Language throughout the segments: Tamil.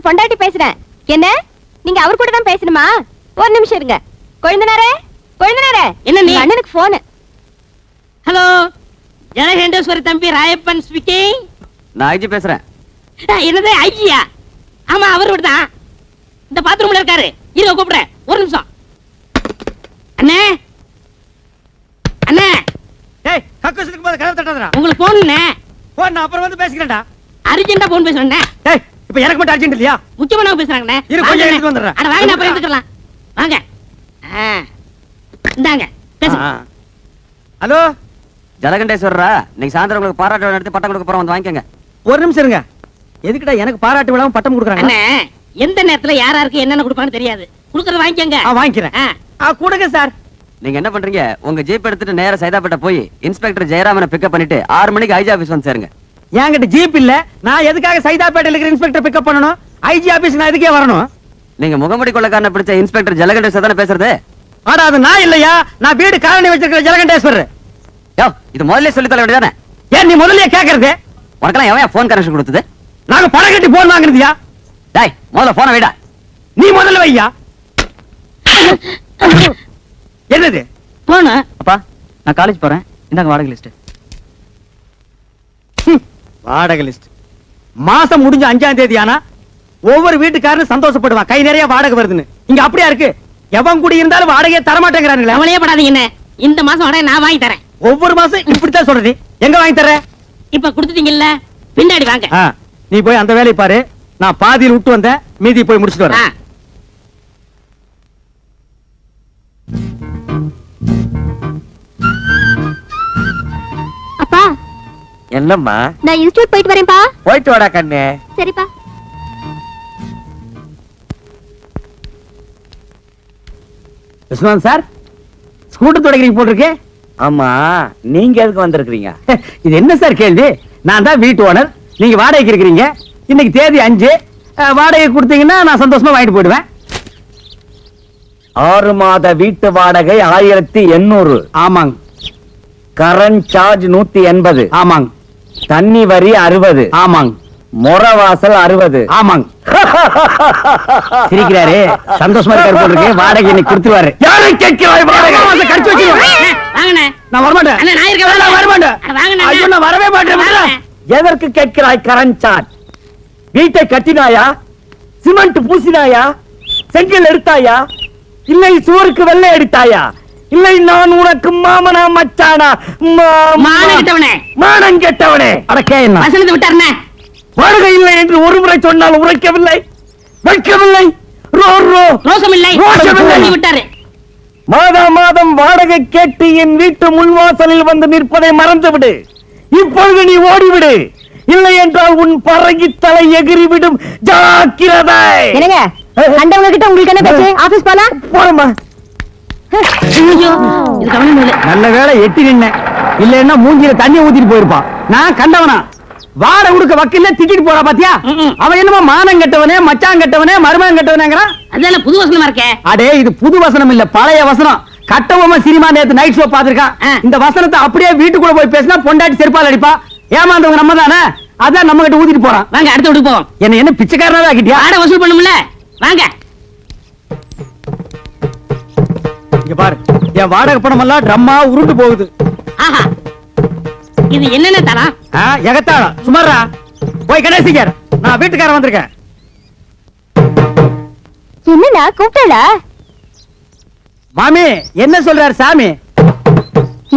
பொண்டாட்டி பேசுறேன். என்ன நீங்க அவர் கூட தான் பேசணுமா? ஒரு நிமிஷம் இருங்க. கொழுந்தனாரே, கொழுந்தனாரே, என்ன நீ? அண்ணனுக்கு போன். ஹலோ, ஜனகண்டேஸ்வரி தம்பி ராயப்பன் ஸ்பீக்கிங். நான் ஐஜி பேசுறேன். என்னது ஐஜியா? ஆமா, அவர் தான் இந்த பாத்ரூம்ல இருக்காரு. இருங்க கூப்பிடுறேன், ஒரு நிமிஷம். அண்ணே, அண்ணே. டேய், கக்கூசுக்கு போது கதவு தட்டாதடா. உங்களுக்கு போன் நான் அப்புறம் வந்து பேசிக்கிறேன்டா. அர்ஜென்ட்டா போன் பேசுறேன். டேய், இப்போ எனக்கு மட்டும் அர்ஜென்ட் இல்லையா? முக்கியமான பேசுறாங்கண்ணே. இரு, கொஞ்சம் எடுத்து வந்துடுறேன். அட வாங்க, அப்புறம் எடுத்துக்கலாம். வாங்க. இந்தாங்க பேசுங்க. ஹலோ, ஜலகண்டேஸ்வரரா? இன்னைக்கு சாயந்தரம் உங்களுக்கு பாராட்டு விழா நடத்தி பட்டம் கொடுக்க போறோம், வந்து வாங்கிக்கங்க. ஒரு நிமிஷம் இருங்க. எதுக்குடா எனக்கு பாராட்டு விழாவும் பட்டம் கொடுக்குறாங்க? அண்ணே, எந்த நேரத்துல யாராருக்கு என்னென்ன கொடுப்பான்னு தெரியாது. கொடுக்கறத வாங்கிக்கங்க. வாங்கிக்கிறேன். கொடுங்க சார். நீங்க என்ன பண்றீங்க? உங்க ஜீப் எடுத்துட்டு நேரா சைதாப்பேட்டை போய் இன்ஸ்பெக்டர் ஜெயராமனை பிக்கப் பண்ணிட்டு 6 மணிக்கு ஐஜி ஆபீஸ் வந்து சேருங்க. என்கிட்ட ஜீப் இல்ல. நான் எதுக்காக சைதாப்பேட்டையில இருக்கிற இன்ஸ்பெக்டர் பிக்கப் பண்ணணும்? ஐஜி ஆபீஸ் நான் எதுக்கே வரணும்? நீங்க முகமுடி கொள்ளக்காரனை பிடிச்ச இன்ஸ்பெக்டர் ஜலகண்டேஸ்வர் தானே பேசுறது? ஆடா, அது நான் இல்லையா? நான் வீடு காலனி வச்சிருக்கிற ஜலகண்டேஸ்வரர். யோ, இது முதல்ல சொல்லி தர வேண்டியதானே? ஏன் நீ முதல்ல கேக்குறது? உனக்கெல்லாம் எவன் போன் கனெக்ஷன் கொடுத்தது? நாங்க பணம் கட்டி போன் வாங்குறதுயா? டேய், முதல்ல போனை வைடா. நீ முதல்ல வையா. என்னது போன? அப்பா, நான் காலேஜ் போறேன். இந்தாங்க வாடகை லிஸ்ட். வாடகை லிஸ்ட். மாசம் முடிஞ்ச 5ஆம் தேதி ஆனா ஒவ்வொரு வீட்டுக்காரரும் சந்தோஷப்படுவான், கை நிறைய வாடகை வருதுன்னு. இங்க அப்படியா இருக்கு? எவன் கூடி இருந்தாலும் வாடகையை தர மாட்டேங்கிறானுங்களே. அவளையே படாதீங்க. என்ன, இந்த மாசம் வாடகை நான் வாங்கி தரேன். ஒவ்வொரு மாசம் இப்படித்தான் சொல்றது. எங்க வாங்கி தர? இப்ப கொடுத்துட்டீங்கல்ல, பின்னாடி வாங்க. நீ போய் அந்த வேலையை பாரு. நான் பாதியில் விட்டு வந்தேன், மீதி போய் முடிச்சுட்டு வரேன். அப்பா, என்னம்மா? நான் இன்ஸ்டிடியூட் போயிட்டு வரேன்ப்பா. போயிட்டு வாடா கண்ணே. சரிப்பா. விஸ்வநாத் சார், ஸ்கூட்டர் தொடக்கிறீங்க போட்டிருக்கு. ஆமா, நீங்க எதுக்கு வந்திருக்கீங்க? இது என்ன சார் கேள்வி? நான் தான் வீட்டு ஓனர், நீங்க வாடகைக்கு இருக்கிறீங்க. இன்னைக்கு தேதி 5. வாடகை கொடுத்தீங்கன்னா நான் சந்தோஷமா வாங்கிட்டு போயிடுவேன். 6 மாத வீட்டு வாடகை 1800. ஆமாங்க. Current charge 180. ஆமாங்க. தண்ணி வரி 60. ஆமாங்க. முறவாசல் 60. ஆமாங்க. சிரிக்கிறாரு, சந்தோஷமா இருக்காரு போட்டிருக்கு. வாடகை இன்னைக்கு கொடுத்துருவாரு. யாரை கேட்கிறாய்? வாடகை கடிச்சு வச்சிருக்கேன். வாங்கண்ணே. நான் வரமாட்டேன். அண்ணா, நான் இருக்கேன். நான் வரமாட்டேன். வாங்கண்ணே. ஐயோ, நான் வரவே மாட்டேன். எதற்கு கேட்கிறாய் கரண்ட் சார்ஜ்? வீட்டை கட்டினாயா? சிமெண்ட் பூசினாயா? செங்கல் எடுத்தாயா? இல்லை சுவருக்கு வெள்ளை அடித்தாயா? இல்லை நான் உனக்கு மாமனா மச்சானா? மானம் கெட்டவனே. மானம் கெட்டவனே. அடக்கே என்ன வசனத்தை விட்டாருண்ணே. வாடகை இல்லை என்று ஒரு முறை சொன்னால் உரைக்கவில்லை, வைக்கவில்லை. ரோசமில்லை. ரோஷமில்லை. தள்ளி விட்டாரு. மாதம் மாதம் வாடகை கேட்டு என் வீட்டு முன்வாசலில் வந்து நிற்பதை மறந்துவிடு. இப்பொழுது நீ ஓடிவிடு, இல்லை என்றால் உன் பறகி தலை எகிரிவிடும். ஜாக்கிரதை. என்னங்க, கண்டவங்க கிட்ட உங்களுக்கு என்ன பேச்சு? ஆபீஸ் போலாம். போறமா. ஐயோ, இது கவனம் இல்லை. நல்ல வேளை எட்டி நின்ன, இல்லன்னா மூஞ்சில தண்ணி ஊத்திட்டு போயிருப்பான். நான் கண்டவனா? வாட உடுக்க வக்கீல்ல திட்டிட்டு போறா பாத்தியா? அவன் என்னமோ மானம் கெட்டவனே, மச்சான் கெட்டவனே, மருமகன் கெட்டவனேங்கறான். அதெல்லாம் புது வசனமா இருக்கே. அடே, இது புது வசனம் இல்ல, பழைய வசனம். கட்டபொம்மை சினிமா நேத்து நைட் ஷோ பாத்துருக்கான். இந்த வசனத்தை அப்படியே வீட்டுக்குள்ள போய் பேசினா பொண்டாட்டி செருப்பால் அடிப்பா. ஏமாந்தவங்க நம்ம தானே, அதான் நம்ம கிட்ட ஊத்திட்டு போறான். வாங்க, அடுத்த வீட்டுக்கு போவோம். என்ன பிச்சைக்காரனாவே ஆக்கிட்டியா? வாடகை வசூல் பண்ணும்ல, வாங்க. இங்க பாரு, என் வாடகை பணம் எல்லாம் ட்ரம்மா உருண்டு போகுது. ஆஹா, இது என்னென்ன தரம்? எகத்தாளம் சுமாரா. போய் கணேசிக்கார், நான் வீட்டுக்காரன் வந்திருக்கேன். என்னண்ணா கூப்பிட்டா? மாமி என்ன சொல்றாரு சாமி?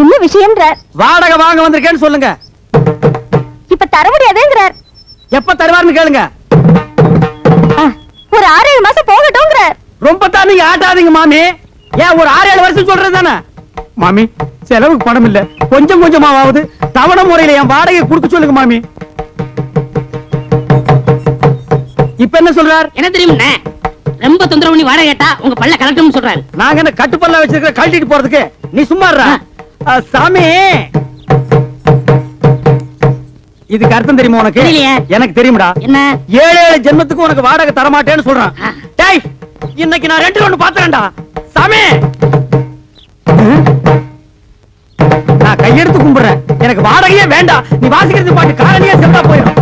என்ன விஷயம்ன்றார்? வாடகை வாங்க வந்திருக்கேன்னு சொல்லுங்க. இப்ப தர முடியாதுங்கிறார். எப்ப தருவாருன்னு கேளுங்க. ஒரு 6-7 மாசம் போகட்டும்ங்கிறார். ரொம்ப தான் நீங்க ஆட்டாதீங்க மாமி. ஏன் ஒரு 6-7 வருஷம் சொல்றது தானே மாமி? செலவுக்கு பணம் இல்ல, கொஞ்சம் கொஞ்சமாவது தவணை முறையில என் வாடகை கொடுக்க சொல்லுங்க மாமி. இப்ப என்ன சொல்றார்? என்ன தெரியுமா? ரொம்ப தொந்தரவு பண்ணி வாடகை கேட்டா உங்க பல்ல கலட்டணும்னு சொல்றாரு. நாங்க என்ன கட்டுப்பல்ல வச்சிருக்க கழட்டிட்டு போறதுக்கு? நீ சும்மா இருடா. சாமி, இதுக்கு அர்த்தம் தெரியுமா உனக்கு? தெரியலையே. எனக்கு தெரியும்டா. என்ன? 7 ஜென்மத்துக்கு உனக்கு வாடகை தர மாட்டேன்னு சொல்றான். டேய், இன்னைக்கு நான் 2 ஒண்ணு பாத்துறேன்டா. சாமி, நான் கையெடுத்து கும்பிடுறேன், எனக்கு வாடகையே வேண்டாம். நீ வாசிக்கிறது பாட்டு காரணியே செத்தா போயிடும்.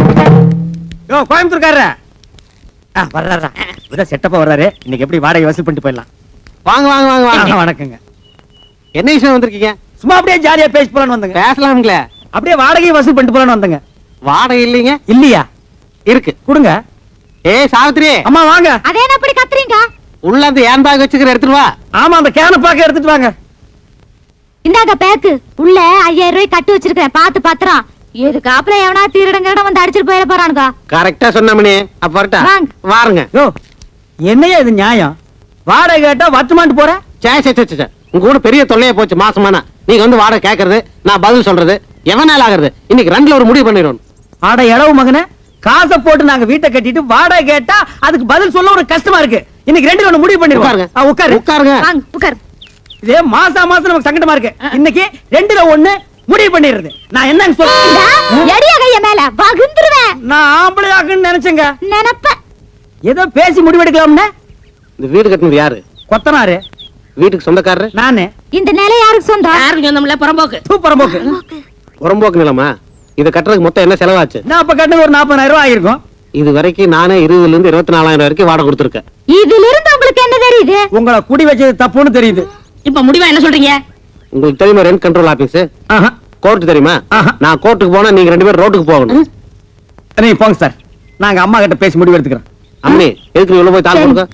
யோ கோயம்புத்தூர்காரர, வர்றாரா இதான் செட்டப்பா வர்றாரு. இன்னைக்கு எப்படி வாடகை வசூல் பண்ணிட்டு போயிடலாம். வாங்க வாங்க வாங்க வாங்க. வணக்கங்க. என்ன விஷயம் வந்திருக்கீங்க? சும்மா அப்படியே ஜாலியா பேசி போலான்னு வந்தங்க. பேசலாம்ங்களே. அப்படியே வாடகை வசூல் பண்ணிட்டு போலான்னு வந்தங்க. வாடகை இல்லைங்க. இல்லையா? இருக்கு, கொடுங்க. ஏய் சாவித்ரி, அம்மா வாங்க. அதே என்ன அப்படி கத்துறீங்க? உள்ள அந்த ஏன் பேக் வச்சுக்கிற எடுத்துட்டு வா. ஆமா அந்த கேன பாக்க எடுத்துட்டு வாங்க. இந்தாங்க பேக்கு. உள்ள 5000 ரூபாய் கட்டு வச்சிருக்கேன், பாத்து பத்திரம். எதுக்கு அப்புறம் எவனா திருடங்க வந்து அடிச்சிட்டு போயிட போறானுங்க. கரெக்டா சொன்னமணி. அப்ப வரட்டா? வாங்க. வாருங்க. யோ என்னையா இது நியாயம்? வாடகை கேட்டா வச்சுமாட்டு போற. சே உங்க கூட பெரிய தொல்லையா போச்சு மாசமானா. நீங்க வந்து வாடகை கேக்குறது, நான் பதில் சொல்றது எவனால ஆகுறது. இன்னைக்கு ரெண்டுல ஒரு முடிவு பண்ணிடுவோம். ஆட இளவு மகனே, காசை போட்டு நாங்க வீட்டை கட்டிட்டு வாடகை கேட்டா அதுக்கு பதில் சொல்ல ஒரு கஷ்டமா இருக்கு. இன்னைக்கு ரெண்டு ஒண்ணு முடிவு உட்காருங்க. பண்ணிடுவாங்க. உட்காரு உட்காருங்க. வாங்க உட்கார். இதே மாசம் நமக்கு சங்கடமா இருக்கு. இன்னைக்கு ரெண்டுல ஒண்ணு முடிவு பண்ணிடுறது. நான் என்னன்னு சொல்றேன், எடிய கைய மேல வகுந்துருவேன். நான் ஆம்பளை ஆக்குன்னு நினைச்சேங்க. நினைப்ப ஏதோ பேசி முடிவெடுக்கலாம்னு. இந்த வீடு கட்டினது யாரு? கொத்தனாரு. வீட்டுக்கு சொந்தக்காரரு நானு. இந்த நிலை யாருக்கு சொந்தம்? யாருக்கு சொந்தமில்ல, புறம்போக்கு. சூப்பர் போக்கு. புறம்போக்கு நிலமா? இதை கட்டுறதுக்கு மொத்தம் என்ன செலவாச்சு? நான் அப்ப கட்டினது ஒரு 40,000 ரூபாய் ஆயிருக்கும். இது வரைக்கும் நானே 20,000 இருந்து 24,000 வரைக்கும் வாடகை கொடுத்துருக்கேன். இதுல இருந்து உங்களுக்கு என்ன தெரியுது? உங்களை குடி வச்சது தப்புன்னு தெரியுது. இப்ப முடிவா என்ன சொல்றீங்க? உங்களுக்கு தெரியுமா ரெண்ட் கண்ட்ரோல் ஆபீஸ்? ஆஹா. கோர்ட் தெரியுமா? ஆஹா. நான் கோர்ட்டுக்கு போனா நீங்க 2 பேரும் ரோட்டுக்கு போகணும். நீங்க போங்க சார், நாங்க அம்மா கிட்ட பேசி முடிவு எடுத்துக்கிறோம். அம்மனி எதுக்கு உள்ள போய் தாள் கொடுக்க?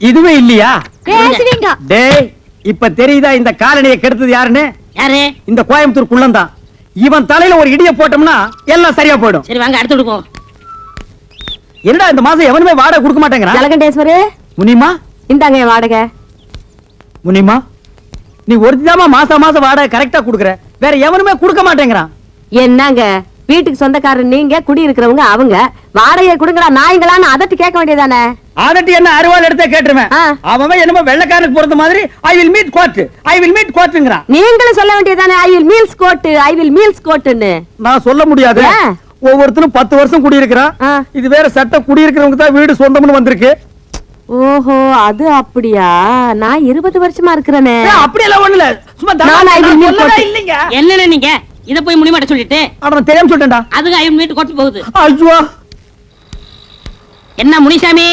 இதுவே இல்லையா? பேசுவீங்க. டேய் இப்ப தெரியுதா இந்த காலனியை கெடுத்தது யாருன்னு? யாரு? இந்த கோயம்புத்தூர் குள்ளந்தான். இவன் தலையில ஒரு இடிய போட்டோம்னா எல்லாம் சரியா போயிடும். சரி வாங்க அடுத்து விடுவோம். என்னடா இந்த மாசம் எவனுமே வாடகை கொடுக்க மாட்டேங்கிறான். ஜலகண்டேஸ்வரு, முனிமா இந்தாங்க என் வாடகை. முனிமா நீ ஒருத்திதாமா மாசம் வாடகை கரெக்டா குடுக்குற, வேற எவனுமே கொடுக்க மாட்டேங்கிறான். என்னங்க வீட்டுக்கு சொந்தக்காரர் நீங்க, குடி இருக்கிறவங்க அவங்க. வாடகை கொடுங்கடா நாய்ங்களான்னு அதட்டி கேட்க வேண்டியதானே? அதட்டி என்ன அருவாள் எடுத்தே கேட்டுருவேன். ஆ. அவன் என்னமோ வெள்ளக்காரனுக்கு பொறுத்த மாதிரி ஐ வில் மீட் கோர்ட்டுங்கிறான். நீங்களும் சொல்ல வேண்டியதானே ஐ வில் மீல்ஸ் கோட்டுன்னு. நான் சொல்ல முடியாது. ஏன்? ஒவ்வொருத்தரும் 10 வருஷம் குடியிருக்கிறான். ஆ. இது வேற சட்டம், குடியிருக்கிறவங்க தான் வீடு சொந்தம்னு வந்திருக்கு. ஓஹோ அது அப்படியா? நான் 20 வருஷமா இருக்கிறேனே. அப்படி எல்லாம் ஒண்ணு இல்ல, சும்மா நான் I will meet court. இல்லைங்க. என்னன்னு நீங்க இத போய் முடிமாட்ட சொல்லிட்டு அவன் தெரியாம சொல்லிட்டேன்டா. அதுக்கு 5 மினிட் கொட்டு போகுது. ஐயோ என்ன முனிசாமி?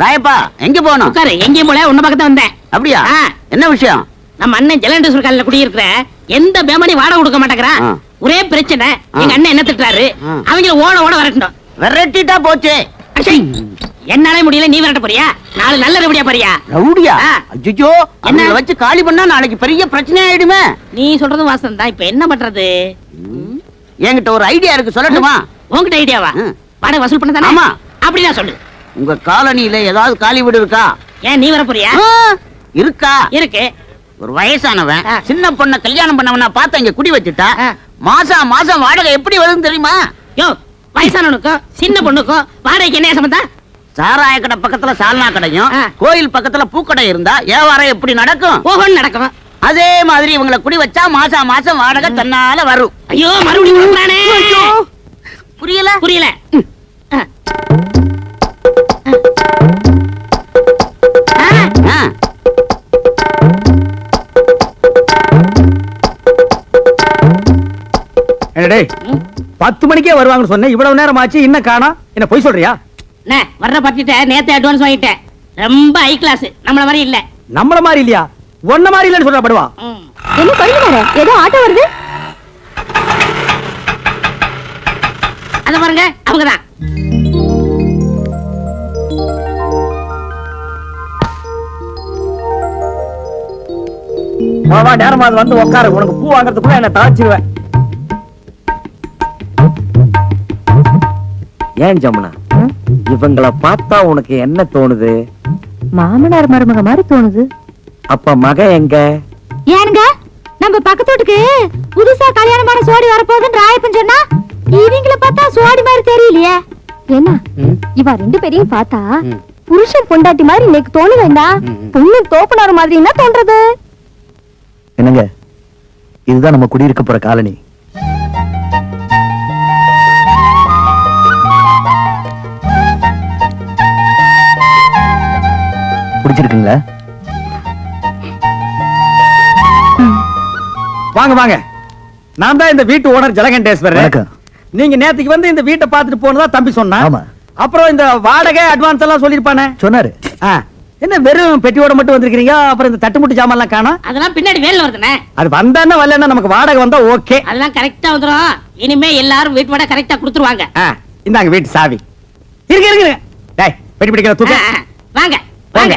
ராயப்பா எங்க போகணும்? உட்காரு. எங்கேயும் போல உன்ன பக்கத்துல வந்தேன். அப்படியா? ஆ. என்ன விஷயம்? நம்ம அண்ணன் ஜலண்டேஸ்வர் காலையில குடியிருக்கிற எந்த பேமணி வாடகை கொடுக்க மாட்டேங்கிறான். ஆ. ஒரே பிரச்சனை. எங்க அண்ணன் என்ன திட்டுறாரு, ஆ. அவங்க ஓட வரட்டணும். விரட்டிட்டா போச்சு. அச்சை, என்னாலே முடியல, நீ விரட்ட போறியா? நாலு நல்ல ரெவடியா போறியா? ரவுடியா? ஆ. அய்யோ, என்ன? என்ன வச்சு காலி பண்ணா நாளைக்கு பெரிய பிரச்சனை ஆயிடுமே. நீ சொல்றதும் வாசம் தான். இப்ப என்ன பண்றது? என்கிட்ட ஒரு ஐடியா இருக்கு, சொல்லட்டுமா? உன்கிட்ட ஐடியாவா? ம். வாடகை வசூல் பண்ண தானே? ஆமா. அப்படின்னா சொல்லு. உங்க காலனியில ஏதாவது காலி வீடு இருக்கா? ஏன் நீ வர போறியா? ஆ, இருக்கா? இருக்கு. ஒரு வயசானவன் ஆ. சின்ன பொண்ண கல்யாணம் பண்ணவனா பார்த்து இங்க குடி வச்சுட்டா ஆ. மாசம் வாடகை எப்படி வருதுன்னு தெரியுமா? யோ, வயசானவனுக்கும் சின்ன பொண்ணுக்கும் வாடகைக்கு என்ன சம்பந்தம்? சாராய கடை பக்கத்துல சால்னா கடையும் ஆ. கோயில் பக்கத்துல பூக்கடை இருந்தா வியாபாரம் எப்படி நடக்கும்? ஓஹோன்னு நடக்கும். அதே மாதிரி இவங்களை குடி வச்சா மாசம் வாடகை தன்னால வரும். ஐயோ மறுபடியும் கொடுக்குறானே. புரியல? புரியல. ஆ. ஆ. ஆ. என்னடே 10 மணிக்கே வருவாங்கன்னு சொன்னேன், இவ்வளவு நேரம் ஆச்சு இன்னும் காணோம். என்ன பொய் சொல்றியா? அண்ணே, வர்ற பத்திட்ட நேத்து அட்வான்ஸ் வாங்கிட்டேன். ரொம்ப ஹை கிளாஸ். நம்மள மாதிரி இல்ல. நம்மள மாதிரி இல்லையா? ஒன்ன மாதிரி இல்லன்னு சொல்ற படுவா. ம். என்ன கொழுந்தனாரே, ஏதோ ஆட்டோ வருது. அத பாருங்க, அவங்கதான். வா நேரமா வந்து உட்காரு, உனக்கு பூ வாங்குறதுக்குள்ள என்ன தாச்சிருவேன். ஏன் ஜமுனா, இவங்கள பார்த்தா உனக்கு என்ன தோணுது? மாமனார் மருமக மாதிரி தோணுது. அப்ப மகன் எங்க? ஏனுங்க, நம்ம பக்கத்து வீட்டுக்கு புதுசா கல்யாணமான சோடி வரப்போகுதுன்னு ராயப்பன் சொன்னா, இவங்கள பார்த்தா சோடி மாதிரி தெரியலையே. என்ன இவ 2 பேரையும் பார்த்தா புருஷன் பொண்டாட்டி மாதிரி இன்னைக்கு தோண வேண்டாம், பொண்ணு தோப்புனார் மாதிரி என்ன தோன்றது? என்னங்க, இதுதான் நம்ம குடியிருக்க போற காலனி. பிடிச்சிருக்குங்களா? வாங்க வாங்க, நான் தான் இந்த வீட்டு ஓனர் ஜலகண்டேஸ்வரர். வணக்கம். நீங்க நேத்துக்கு வந்து இந்த வீட்டை பார்த்துட்டு போனதா தம்பி சொன்னா. ஆமா. அப்புறம் இந்த வாடகை அட்வான்ஸ் எல்லாம் சொல்லிருப்பானே. சொன்னாரு. என்ன வெறும் பெட்டியோட மட்டும் வந்திருக்கீங்க? அப்புறம் இந்த தட்டுமுட்டு ஜாமான் எல்லாம் காணோம். அதெல்லாம் பின்னாடி வேலை வருதுண்ணே. அது வந்தானே வரலன்னா நமக்கு வாடகை வந்தா ஓகே. அதெல்லாம் கரெக்டா வந்துரும். இனிமே எல்லாரும் வீட்டு வாடகை கரெக்டா கொடுத்துருவாங்க. இந்தாங்க வீட்டு சாவி. இருக்கு. டேய் பெட்டி பிடிக்கிற தூக்கு. வாங்க வாங்க.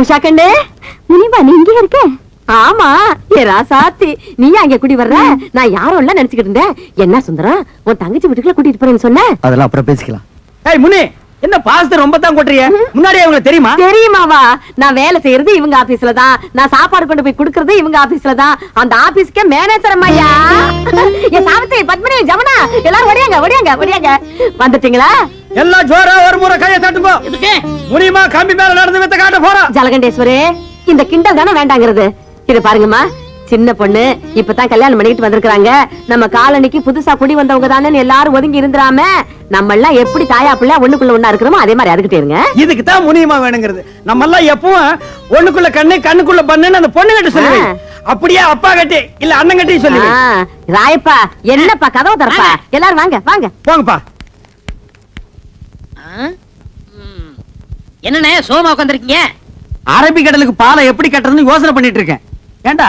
உஷா கண்ணு, முனிமா நீ இங்கே இருக்க? ஆமா ஏ ராசாத்தி, நீ அங்க குடி வர்ற? நான் யாரும் இல்ல நினைச்சுக்கிட்டு இருந்தேன். என்ன சுந்தரம், உன் தங்கச்சி வீட்டுக்குள்ள கூட்டிட்டு போறேன்னு சொன்ன? அதெல்லாம் அப்புறம் பேசிக்கலாம். ஏய் முனி, என்ன பாஸ்தர் ரொம்ப தான் கொட்டுறிய? முன்னாடியே உங்களுக்கு தெரியுமா? தெரியுமாவா? நான் வேலை செய்யறது இவங்க ஆபீஸ்ல தான், நான் சாப்பாடு கொண்டு போய் குடுக்கறது இவங்க ஆபீஸ்ல தான். அந்த ஆபீஸ்க்கே மேனேஜர் அம்மையா. என் சாவித்திரி, பத்மினி, ஜமுனா எல்லாரும் ஒடியாங்க. வந்துட்டீங்களா? எல்லாம் ஜோரா ஒரு முறை கையை தட்டுங்க. இதுக்கு முனிமா கம்பி மேல நடந்து வித்த காட்ட போறோம். ஜலகண்டேஸ்வரே, இந்த கிண்டல் தானே வேண்டாங்கிறது. இது பாருங்கம்மா, சின்ன பொண்ணு இப்பதான் கல்யாணம் பண்ணிட்டு வந்திருக்காங்க. நம்ம காலனிக்கு புதுசா குடி வந்தவங்க தானே எல்லாரும் ஒதுங்கி இருந்துராம, நம்ம எல்லாம் எப்படி தாயா பிள்ளை ஒண்ணுக்குள்ள ஒண்ணா இருக்கிறோமோ அதே மாதிரி அதுக்கிட்டே இருங்க. இதுக்கு தான் முனிமா வேணுங்கிறது. நம்ம எல்லாம் எப்பவும் ஒண்ணுக்குள்ள கண்ணு கண்ணுக்குள்ள பண்ணுன்னு அந்த பொண்ணு கிட்ட சொல்லுவேன். அப்படியே அப்பா கட்டி இல்ல அண்ணன் கட்டி சொல்லுவேன். ராயப்பா, என்னப்பா கதவு தரப்பா? எல்லாரும் வாங்க. போங்கப்பா. என்னண்ணே சோமா உட்காந்துருக்கீங்க? அரபிக்கடலுக்கு பாலை எப்படி கட்டுறதுன்னு யோசனை பண்ணிட்டு இருக்கேன். ஏண்டா,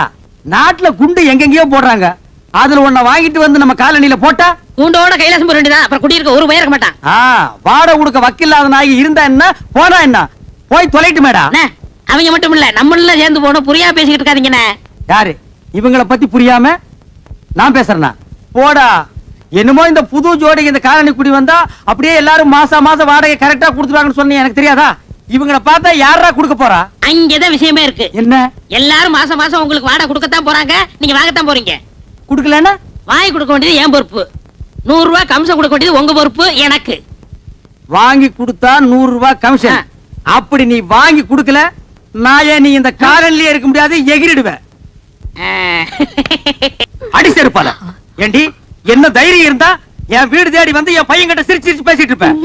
நாட்டுல குண்டு எங்கெங்கயோ போடுறாங்க. அதுல ஒன்ன வாங்கிட்டு வந்து நம்ம காலனில போட்டா கூண்டோட கைலாசம் போற வேண்டியதான். அப்புறம் குடியிருக்க ஒரு பயம் இருக்க மாட்டான். வாடகை கொடுக்க வக்கில்லாத நாய் இருந்தா என்ன, போனா என்ன, போய் தொலைட்டு மேடா. அவங்க மட்டும் இல்ல, நம்மள சேர்ந்து போனோம். புரியா பேசிக்கிட்டு இருக்காதீங்கண்ணே. யாரு இவங்கள பத்தி புரியாம நான் பேசுறேன்னா? போடா. என்னமோ இந்த புது ஜோடிக்கு இந்த காலனி குடி வந்தா அப்படியே எல்லாரும் மாசம் வாடகை கரெக்டா கொடுத்துருவாங்கன்னு சொன்னீங்க. எனக்கு தெரியாதா? இவங்கள பார்த்தா யாரா கொடுக்க போறா? அங்கதான் விஷயமே இருக்கு. என்ன? எல்லாரும் மாசம் உங்களுக்கு வாடகை கொடுக்கத்தான் போறாங்க. நீங்க வாங்கத்தான் போறீங்க. குடுக்கலன்னா வாங்கி கொடுக்க வேண்டியது என் பொறுப்பு. 100 ரூபாய் கமிஷன் கொடுக்க வேண்டியது உங்க பொறுப்பு. எனக்கு வாங்கி கொடுத்தா 100 ரூபாய் கமிஷன். அப்படி நீ வாங்கி கொடுக்கல, நான் நீ இந்த காலனிலே இருக்க முடியாது, எகிரிடுவேன். அடி செருப்பால. ஏண்டி, என்ன தைரியம் இருந்தா என் வீடு தேடி வந்து என் பையன் கிட்ட சிரிச்சு பேசிட்டு இருப்பேன்.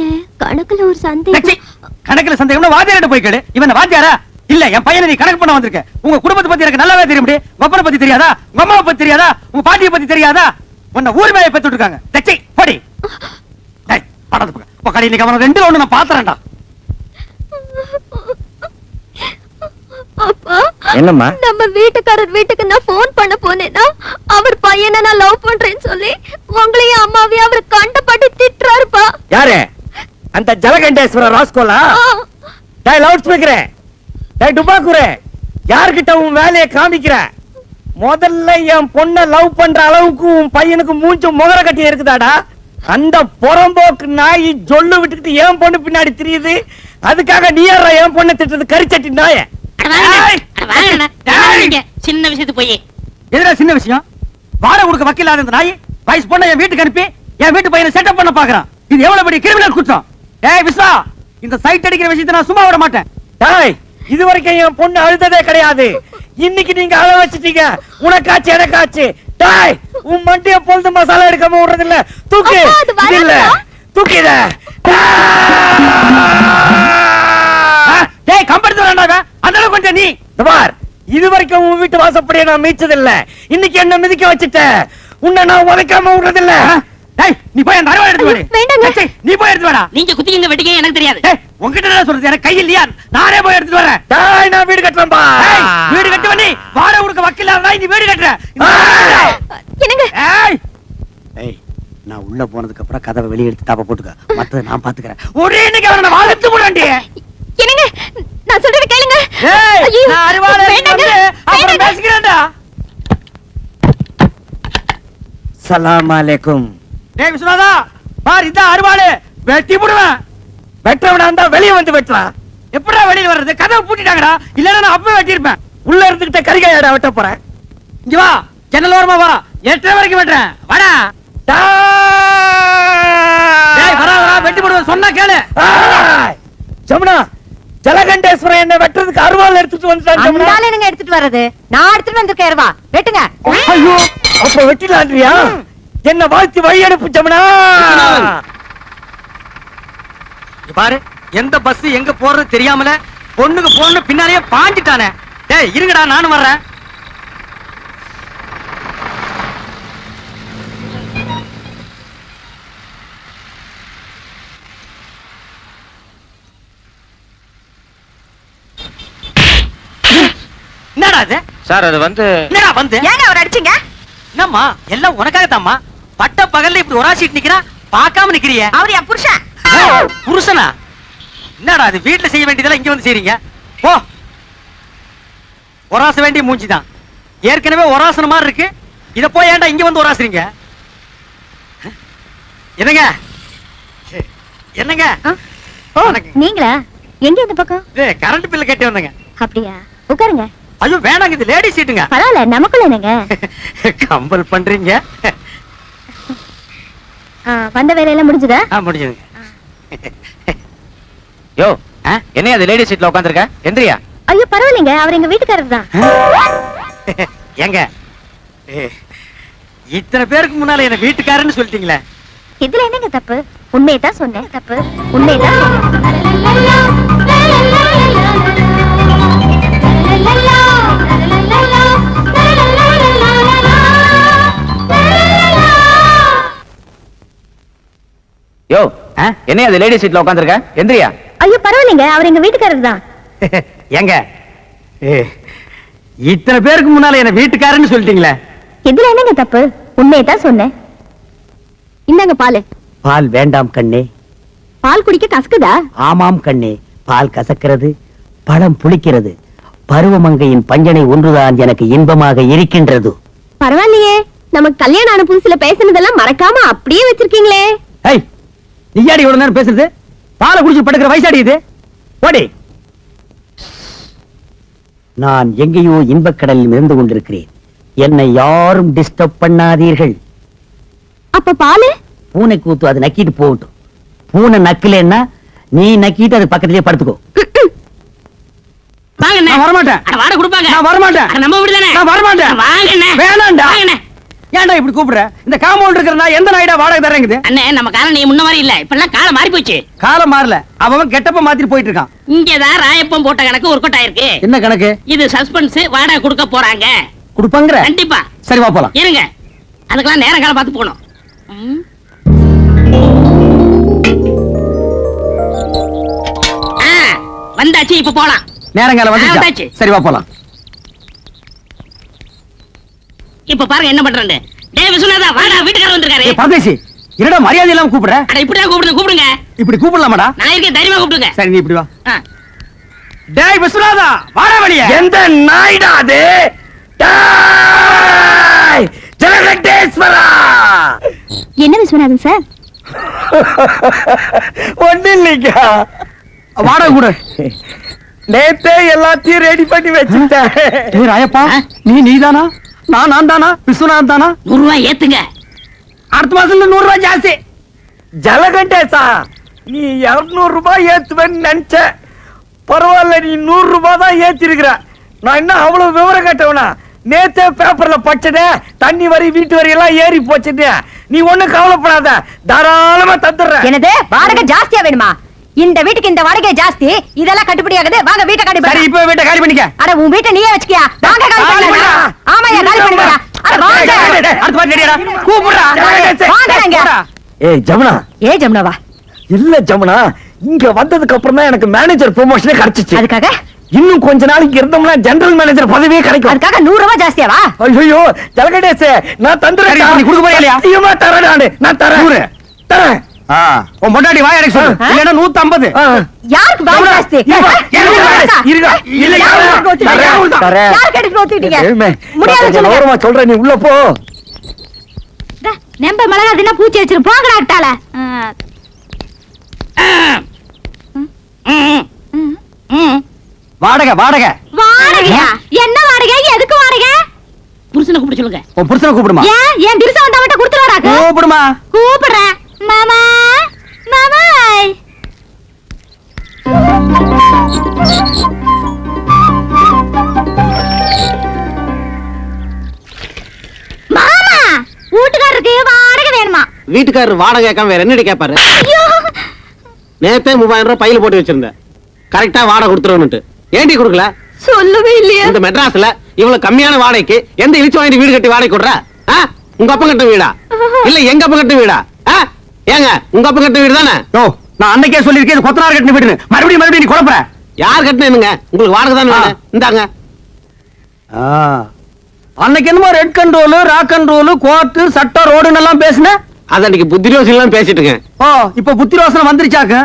கணக்குல ஒரு சந்தேகம். கணக்குல சந்தேகம்னா வாத்தியார்ட்ட போய் கேளு. இவன் வாத்தியாரா? இல்ல, என் பையனை நீ கணக்கு பண்ண வந்திருக்க. உங்க குடும்பத்தை பத்தி எனக்கு நல்லாவே தெரியும். உங்க பத்தி தெரியாதா? உங்க அம்மாவை பத்தி தெரியாதா? உங்க பாட்டியை பத்தி தெரியாதா? உன்னை ஊர் மேய பெத்துட்டு இருக்காங்க. தச்சி படி. டேய் படது பக்கம். உக்காடி, இன்னைக்கு அவன ரெண்டு ஒண்ணு நான் பாத்துறேன்டா. அப்பா, என்னம்மா? நம்ம வீட்டுக்காரர் வீட்டுக்கு நான் போன் பண்ண போனேன்னா அவர் பையனை நான் லவ் பண்றேன்னு சொல்லி உங்களையும் அம்மாவையும் அவர் கண்டபடி திட்டுறாருப்பா. யாரு? அந்த ஜலகண்டேஸ்வர ராஸ்கோலா? டேய் லவுட் ஸ்பீக்கர், டேய் டுபாக்குரே, யார்கிட்ட உன் வேலையை காமிக்கிற? முதல்ல என் பொண்ண லவ் பண்ற அளவுக்கு உன் பையனுக்கு மூஞ்சும் முகர கட்டி இருக்குதாடா? அந்த புறம்போக்கு நாய் ஜொல்லு விட்டுக்கிட்டு என் பொண்ணு பின்னாடி தெரியுது. அதுக்காக நீ யாரா என் பொண்ணை திட்டது? கரிச்சட்டி நாய. சின்ன விஷயத்து போய் எதுனா சின்ன விஷயம்? வாடகை கொடுக்க வக்கில்லாத இந்த நாய் வயசு பொண்ணை என் வீட்டுக்கு அனுப்பி என் வீட்டு பையனை செட்டப் பண்ண பாக்குறான். இது எவ்வளவு பெரிய கிரிமினல் குற்றம். ஏய் விஸ்வா, இந்த சைட் அடிக்கிற விஷயத்தை நான் சும்மா விட மாட்டேன். டேய், இது வரைக்கும் என் பொண்ணு அழுததே கிடையாது. இன்னைக்கு நீங்க அழ வச்சிட்டீங்க. உனக்காச்சு எனக்காச்சு. டேய், உன் மண்டிய பொழுது மசாலா எடுக்காம விடுறது இல்ல. தூக்கு. இது இல்ல, தூக்கிட. டேய் கம்பெடுத்து வேண்டாங்க. அதனால கொஞ்சம் நீ பார், இது வரைக்கும் உன் வீட்டு வாசப்படியே நான் மீச்சது இல்ல. இன்னைக்கு என்ன மிதிக்க வச்சிட்ட. உன்னை நான் உதைக்காம விடுறது இல்ல. டேய், நீ போய் அந்த அருவா எடுத்து வாடி. வேண்டாங்க. சீ, நீ போய் எடுத்து வாடா. நீங்க குத்திங்க வெட்டிங்க எனக்கு தெரியாது. டேய், உன்கிட்ட என்ன சொல்றது? எனக்கு கை இல்லையா? நானே போய் எடுத்துட்டு வரேன். டேய், நான் வீடு கட்டறேன் பா. டேய், வீடு கட்டுவ நீ. வாடகை கொடுக்க வக்கில்லாத நாய், நீ வீடு கட்டற. என்னங்க? ஏய் ஏய், நான் உள்ள போனதுக்கு அப்புறம் கதவை வெளிய எடுத்து தாப்ப போட்டுக்க. மத்தத நான் பாத்துக்கறேன். ஒரே இன்னைக்கு அவனை வாழத்து போடுறேன்டி. என்னங்க, நான் சொல்றது கேளுங்க. ஏய், ஐயோ, நான் அருவாளை வேண்டாங்க, வந்து அப்புறம் வேண்டாங்க. பேசிக்கிறேன்டா. சலாம் அலைக்கும். டேய் விஸ்வநாதா, பார் இந்த அருவாளை வெட்டி போடுவேன். வெட்டவனா இருந்தா வெளிய வந்து வெட்டலாம். எப்படிடா வெளிய வர்றது? கதவை பூட்டிட்டாங்கடா. இல்லன்னா நான் அப்பவே வெட்டி இருப்பேன். உள்ள இருந்துகிட்ட கரிகாயடா வெட்ட போறேன். இங்க வா, ஜன்னல் ஓரமா வா. 8 வரைக்கும் வெட்டறேன். வாடா. டேய் வரா வரா, வெட்டி போடுவேன் சொன்னா கேளு. ஜமுனா, ஜலகண்டேஸ்வரன் என்ன வெட்டுறதுக்கு அருவாள் எடுத்துட்டு வந்துட்டான். ஜமுனா, அந்தால நீங்க எடுத்துட்டு வர்றது, நான் எடுத்துட்டு வந்திருக்கேன். வா வெட்டுங்க. ஐயோ, அப்ப வெட்டிலான்றியா? என்ன வாழ்த்தி வழி அனுப்பு ஜமுனா. இங்க பாரு, எந்த பஸ் எங்க போறது தெரியாமல பொண்ணுக்கு போன பின்னாலேயே பாஞ்சிட்டானே. டேய் இருங்கடா, நானும் வர்றேன். என்னடா அது? சார் அது வந்து என்னடா வந்து? ஏங்க அவர் அடிச்சீங்க? என்னம்மா எல்லாம் உனக்காகத்தாம்மா. பட்ட பகல்ல இப்படி ஒராசிட்டு நிக்கிறா, பார்க்காம நிக்கிறியே. அவர் என் புருஷன். புருஷனா? என்னடா அது? வீட்டுல செய்ய வேண்டியதெல்லாம் இங்க வந்து செய்றீங்க. போ. ஒராச வேண்டிய மூஞ்சிதான். ஏற்கனவே ஒராசன மாதிரி இருக்கு. இத போய் ஏன்டா இங்க வந்து ஒராசுறீங்க? என்னங்க? என்னங்க? ஓ நீங்களா? எங்க இந்த பக்கம்? கரண்ட் பில் கட்டி வந்தங்க. அப்படியா? உட்காருங்க. ஐயோ வேணாங்க, இது லேடி சீட்டுங்க. பரவாயில்ல, நமக்குள்ள என்னங்க? கம்பல் பண்றீங்க. வந்த வேலையெல்லாம் முடிஞ்சுதா? முடிஞ்சதுங்க. யோ என்ன அது லேடி சீட்ல உட்கார்ந்திருக்க? எந்திரியா. ஐயோ பரவாயில்லைங்க, அவர் எங்க வீட்டுக்காரர் தான். ஏங்க இத்தனை பேருக்கு முன்னால என்ன வீட்டுக்காரன்னு சொல்லிட்டீங்களே, இதுல என்னங்க தப்பு? உண்மையதான் சொன்னேன். தப்பு உண்மையதான் யோ என்ன அது லேடி சீட்ல உட்கார்ந்திருக்க? எந்திரியா. ஐயோ பரவாயில்லைங்க, அவர் எங்க வீட்டுக்காரர் தான். ஏங்க இத்தனை பேருக்கு முன்னால என்ன வீட்டுக்காரன்னு சொல்லிட்டீங்களே, இதுல என்னங்க தப்பு? உண்மையதான் சொன்னேன். இந்தாங்க பால். பால் வேண்டாம் கண்ணே. பால் குடிக்க கசக்குதா? ஆமாம் கண்ணே, பால் கசக்கிறது, பழம் புளிக்கிறது. பருவமங்கையின் பஞ்சனை ஒன்றுதான் எனக்கு இன்பமாக இருக்கின்றது. பரவாயில்லையே, நமக்கு கல்யாணம் ஆன புதுசுல பேசினதெல்லாம் மறக்காம அப்படியே வச்சிருக்கீங்களே. ஏய் நீயாடி இவ்வளவு நேரம் பேசுறது? பாலை குடிச்சு படுக்கிற வயசாடி இது. ஓடி. நான் எங்கேயோ இன்பக்கடலில் மிதந்து கொண்டிருக்கிறேன். என்னை யாரும் டிஸ்டர்ப் பண்ணாதீர்கள். அப்ப பாலு? பூனை கூத்து, அது நக்கிட்டு போகட்டும். பூனை நக்கலன்னா நீ நக்கிட்டு அது பக்கத்திலேயே படுத்துக்கோ. வாங்கண்ணே. நான் வரமாட்டேன். அட வாடகை கொடுப்பாங்க. நான் வரமாட்டேன். அட நம்ம வீடு தானே. நான் வரமாட்டேன். வாங்கண்ணே. வேணாம்டா. வாங்கண்ணே. ஏன்டா இப்படி கூப்பிடுற? இந்த காம்பவுண்ட் இருக்கிற நான் எந்த நாய்டா வாடகை தரேங்குது? அண்ணே நம்ம காலம் நீ முன்ன மாதிரி இல்ல. இப்பெல்லாம் காலம் மாறி போச்சு. காலம் மாறல, அவன் கெட்டப்ப மாத்திட்டு போயிட்டு இருக்கான். இங்கதான் ராயப்பம் போட்ட கணக்கு ஒர்க் அவுட் ஆயிருக்கு. என்ன கணக்கு? இது சஸ்பென்ஸ், வாடகை கொடுக்க போறாங்க. கொடுப்பாங்கற? கண்டிப்பா. சரி வா போலாம். இருங்க, அதுக்கெல்லாம் நேரம் காலம் பார்த்து போகணும். வந்தாச்சு, இப்ப போலாம். நேரங்காலம் வந்தாச்சு. வந்துச்சு. சரி வா போலாம். இப்ப பாருங்க என்ன பண்றேன்னு. டேய் விசுவநாதா, வாடா, வீட்டுக்காரர் வந்திருக்காரு. ஏய் பரதேசி, என்னடா மரியாதை இல்லாம கூப்பிடுற? அட இப்படிதான் கூப்பிடுங்க. இப்படி கூப்பிடலாமாடா? நான் இருக்கேன், தைரியமா கூப்பிடுங்க. சரி நீ இப்படி வா. டேய் விஸ்வநாதா, வாடா வெளிய. எந்த நாய்டா அது? டேய் ஜெகதேஸ்வரா. என்ன விஸ்வநாதன் சார்? ஒண்ணு இல்லைங்க, வாடகை கூட. நேத்தே எல்லாத்தையும் ரெடி பண்ணி வச்சுட்டேன். ஏய் ராயப்பா, நீதானா? நான் தானா? விஸ்வநாதன் தானா? 100 ரூபாய் ஏத்துங்க. அடுத்த மாசத்துல 100 ரூபாய் ஜாஸ்தி. ஜலகண்டேசா, நீ 200 ரூபாய் ஏத்துவேன்னு நினைச்ச. பரவாயில்ல, நீ 100 ரூபாய் தான் ஏத்திருக்கிற. நான் என்ன அவ்வளவு விவரம் கேட்டவனா? நேத்தே பேப்பர்ல படிச்சதே, தண்ணி வரி வீட்டு வரி எல்லாம் ஏறி போச்சுது. நீ ஒண்ணு கவலைப்படாத, தாராளமா தந்துடுறேன். என்னது வாடகை ஜாஸ்தியா வேணுமா? இந்த வீட்டுக்கு இந்த வாடகை ஜாஸ்தி, இதெல்லாம் கட்டுப்படி ஆகுது. வாங்க வீட்டை காலி சரி பண்ணு. இப்ப வீட்டை காலி பண்ணிக்க. அட உன் வீட்டை நீயே வச்சுக்கியா? வாங்க காலி பண்ணு. ஆமாயா, காலி பண்ணுங்க. அட வாங்க. அடுத்த மாதிரி ரெடியாடா. கூப்பிடுறா. வாங்கங்க. ஏய் ஜமுனா. ஏ ஜமுனாவா? இல்ல ஜமுனா, இங்க வந்ததுக்கு அப்புறம் தான் எனக்கு மேனேஜர் ப்ரமோஷனே கிடைச்சிச்சு. அதுக்காக இன்னும் கொஞ்ச நாளைக்கு இருந்தோம்னா ஜெனரல் மேனேஜர் பதவியே கிடைக்கும். அதுக்காக 100 ரூபாய் ஜாஸ்தியாவா? ஐயோ ஜலகடேசே, நான் தந்துறேன். சரி, நீ கொடுக்க போறியா இல்லையா? சத்தியமா தரேன் நானு. நான் தரேன். 100. தரேன். உன் பொண்டாட்டி வாய் அடைக்க சொல்லு. இல்லன்னா 150. யாருக்கு வாய் ஜாஸ்தி? இருங்க. இல்ல யாருக்கு ஒத்துக்கிட்டீங்க? தரேன். யாருக்கு எடுத்து ஒத்துக்கிட்டீங்க? ஏய்மே, முடியாது நான் சொல்லுங்க. ஓரமா சொல்றேன், நீ உள்ள போ. நம்ப மிளகா தின்னா பூச்சி வச்சிரு. போங்கடா அட்டால. வாடகை வாடகை. வாடகையா? என்ன வாடகை? எதுக்கு வாடகை? புருஷனை கூப்பிட சொல்லுங்க. உன் புருஷனை கூப்பிடுமா? ஏன் என் திருச வந்தா மட்டும் கொடுத்துருவாராக்கு? கூப்பிடுமா? கூப்பிடுறேன். மாமா மாமாய். மாமா, வீட்டுக்காரருக்கு வாடகை வேணுமா? வீட்டுக்காரர் வாடகை கேட்காம வேற என்னடி கேட்பாரு? ஐயோ, நேத்தே 3000 ரூபாய் பையில போட்டு வச்சிருந்தேன். கரெக்டா வாடகை கொடுத்துருவனுட்டு. ஏண்டி கொடுக்கல? சொல்லவே இல்லையா? இந்த மெட்ராஸ்ல இவ்வளவு கம்மியான வாடகைக்கு எந்த இழிச்சு வாங்கி வீடு கட்டி வாடகை கொடுற? உங்க அப்பா கட்ட வீடா இல்ல எங்க அப்பா கட்ட வீடா? ஏங்க உங்க அப்பா கட்ட வீடு தானே? ஓ, நான் அன்னைக்கே சொல்லிருக்கேன், இது கொத்தனார் கட்டின வீடு. மறுபடியும் நீ குழப்பற. யார் கட்டினீங்க? உங்களுக்கு வாடகை தானே வேணும். இந்தாங்க. அன்னைக்கு என்னமோ red control rock control court சட்டம் ரோடுன்னு எல்லாம் பேசுன. அது அன்னைக்கு புத்திரோசி எல்லாம் பேசிட்டு இருக்கேன். ஓ இப்ப புத்தி ரோசனை வந்துருச்சாக்கு.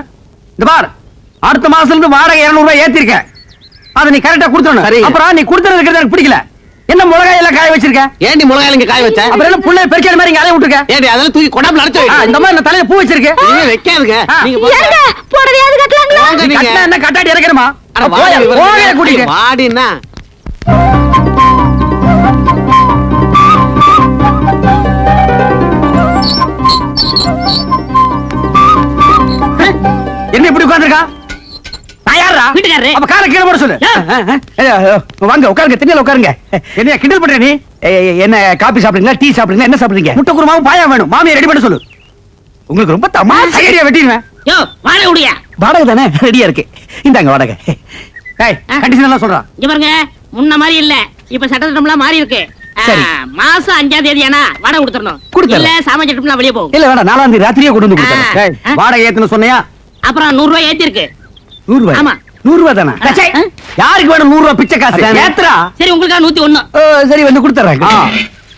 இந்த பார், அடுத்த மாசத்துல இருந்து வாடகை 200 ரூபாய் ஏத்திருக்க. அதை நீ கரெக்டா கொடுத்தணும். சரி. அப்புறம் நீ கொடுத்தது இருக்கிறது எனக்கு பிடிக்கல. என்ன மிளகாய் எல்லாம் காய வச்சிருக்க? ஏண்டி மிளகாய் இங்க காய வச்ச? அப்புறம் என்ன புள்ள பெருக்கிற மாதிரி இங்க அலைய விட்டுருக்க? ஏண்டி அதெல்லாம் தூக்கி கொடாப்ல அடைச்சு வை. இந்த மாதிரி நான் தலையில பூ வச்சிருக்க. நீ வைக்காதுங்க. நீங்க போங்க. ஏங்க புடவையாவது கட்டலாங்களா? போங்க நீ நீங்க. கட்டினா என்ன கட்டாடி இறக்கணுமா? அட வாடி போயே கூட்டிட்டு. வாடினா. என்ன இப்படி உட்கார்ந்திருக்கா? நான் யாரா? வீட்டுக்காரரு. அப்ப காலை கீழே போட சொல்லு. வாங்க உட்காருங்க, திண்ணையில உட்காருங்க. என்னையா கிண்டல் பண்ற நீ? என்ன காபி சாப்பிடுறீங்களா, டீ சாப்பிடுறீங்களா, என்ன சாப்பிடுறீங்க? முட்டை குருமாவும் பாயா வேணும். மாமியை ரெடி பண்ண சொல்லு. உங்களுக்கு ரொம்ப தமாஷா ஐடியா வெட்டிடுவேன். யோ வாடகை விடுயா. வாடகை தானே ரெடியா இருக்கு. இந்தாங்க வாடகை. ஏய் கண்டிஷன் எல்லாம் சொல்றான். இங்க பாருங்க, முன்ன மாதிரி இல்ல, இப்ப சட்டத்திட்டம்லாம் மாறி இருக்கு. சரி. மாசம் 5ஆம் தேதி ஆனா வாடகை கொடுத்துடணும். கொடுத்துடலாம். இல்ல சாமான் சட்டம்லாம் வெளியே போகும். இல்ல வேணாம், 4ஆம் தேதி ராத்திரியே கொண்டு வந்து கொடுத்தேன். ஆ. வாடகை ஏத்துன்னு சொன்னியா? அப்புறம் 100 ரூபாய் ஏத்தி இருக்கு. 100 ரூபாய். ஆமா. 100 ரூபாய் தானே? ஆ. சே, யாருக்கு வேணும் 100 ரூபாய் பிச்சை காசு? அதானே. ஏத்துறா. சரி உங்களுக்கா 101. சரி வந்து கொடுத்துறேன்.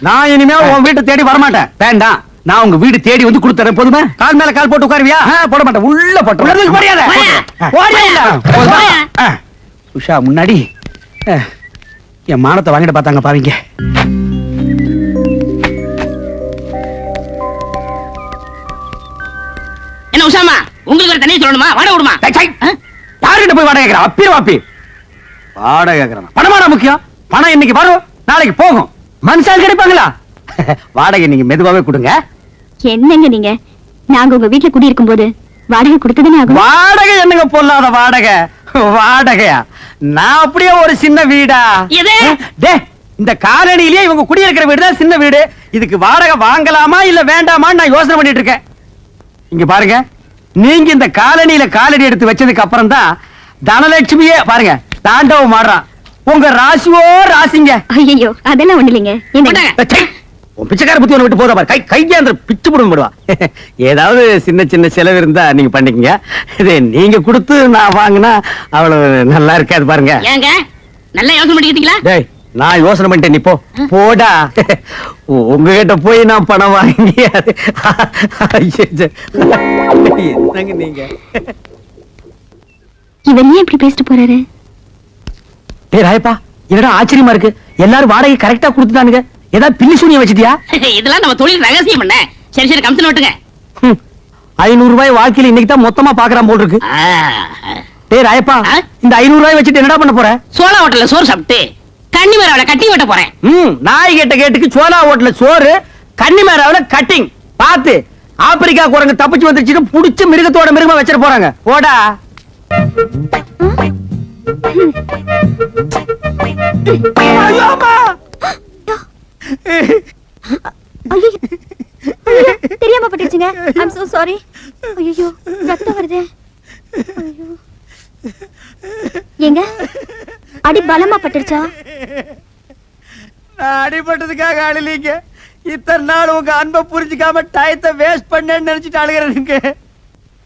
நான் இனிமே உன் வீட்டை தேடி வரமாட்டேன். வேண்டாம், நான் உங்க வீடு தேடி வந்து கொடுத்துறேன். போதுமா? கால் மேல கால் போட்டு உட்காருவியா? போட மாட்டேன், உள்ள போட்டு மரியாதை. போயா. உஷா முன்னாடி என் மானத்தை வாங்கிட்டு பார்த்தாங்க பாவீங்க. என்ன உஷாமா, உங்களுக்கு ஒரு தனியா சொல்லணுமா? வாடகை விடுமா? யாருகிட்ட போய் வாடகை கேட்கிறா? அப்பி வாப்பி வாடகை கேட்கிறேன். பணமாடா முக்கியம். பணம் இன்னைக்கு வரும், நாளைக்கு போகும். மனுஷால் கிடைப்பாங்களா? வாடகை நீங்க மெதுவாவே கொடுங்க. என்னங்க நீங்க? நாங்க உங்க வீட்டுல குடியிருக்கும் போது வாடகை கொடுத்ததுன்னு ஆகும். வாடகை என்னங்க பொல்லாத வாடகை? வாடகையா? நான் அப்படியே ஒரு சின்ன வீடா? எது? டே, இந்த காலனியிலே இவங்க குடியிருக்கிற வீடு தான் சின்ன வீடு. இதுக்கு வாடகை வாங்கலாமா இல்ல வேண்டாமான்னு நான் யோசனை பண்ணிட்டு இருக்கேன். இங்க பாருங்க, நீங்க இந்த காலனியில காலடி எடுத்து வச்சதுக்கு அப்புறம் தான் தனலட்சுமியே பாருங்க தாண்டவம் ஆடுறான். உங்க ராசியோ ராசிங்க. ஐயோ அதெல்லாம் ஒண்ணு இல்லைங்க. கொண்டாங்க. ச்சை, உன் பிச்சைக்கார புத்தி ஒண்ணு விட்டு போதா பாரு. கையாந்திர பிச்சு போடுவா. ஏதாவது சின்ன சின்ன செலவு இருந்தா நீங்க பண்ணிக்கங்க. இது நீங்க கொடுத்து நான் வாங்கினா அவ்வளவு நல்லா இருக்காது பாருங்க. ஏங்க நல்லா யோசனை பண்ணிக்கிட்டீங்களா? டேய், நான் யோசனை பண்ணிட்டேன், நீ போ. போடா. உங்ககிட்ட போய் நான் பணம் வாங்கி என்னங்க நீங்க? இவர் ஏன் இப்படி பேசிட்டு போறாரு? டேய் ராயப்பா, என்னடா ஆச்சரியமா இருக்கு. எல்லாரும் வாடகை கரெக்டா கொடுத்துட்டானுங்க. ஏதாவது பில்லி சூனியம் வச்சிட்டியா? இதெல்லாம் நம்ம தொழில் ரகசியம் பண்ண. சரி சரி கமிஷன் விட்டுங்க. 500 ரூபாய் வாழ்க்கையில இன்னைக்கு தான் மொத்தமா பாக்குறான் போல் இருக்கு. டேய் ராயப்பா, இந்த 500 ரூபாய் வச்சுட்டு என்னடா பண்ண போற? சோளா ஹோட்டல்ல சோறு சாப்பிட்டு கன்னிமேராவில கட்டி வெட்ட போறேன். நாய் கேட்ட கேட்டுக்கு சோலா ஹோட்டல்ல சோறு, கன்னிமேராவில கட்டிங். பாத்து ஆப்பிரிக்கா குரங்கு தப்பிச்சு வந்துருச்சுன்னு புடிச்சு மிருகத்தோட மிருகமா வச்சிட போறாங்க. போடா. ஐயோ தெரியாம பட்டுச்சுங்க. I'm so sorry. ஐயோ ரத்தம் வருதே. ஐயோ ஏங்க அடி பலமா பட்டுச்சா? நான் அடிபட்டதுக்காக அழலீங்க. இத்தனை நாள் உங்க அன்பை புரிஞ்சுக்காம டயத்தை வேஸ்ட் பண்ணேன்னு நினைச்சிட்டு அழுகிறேனுங்க.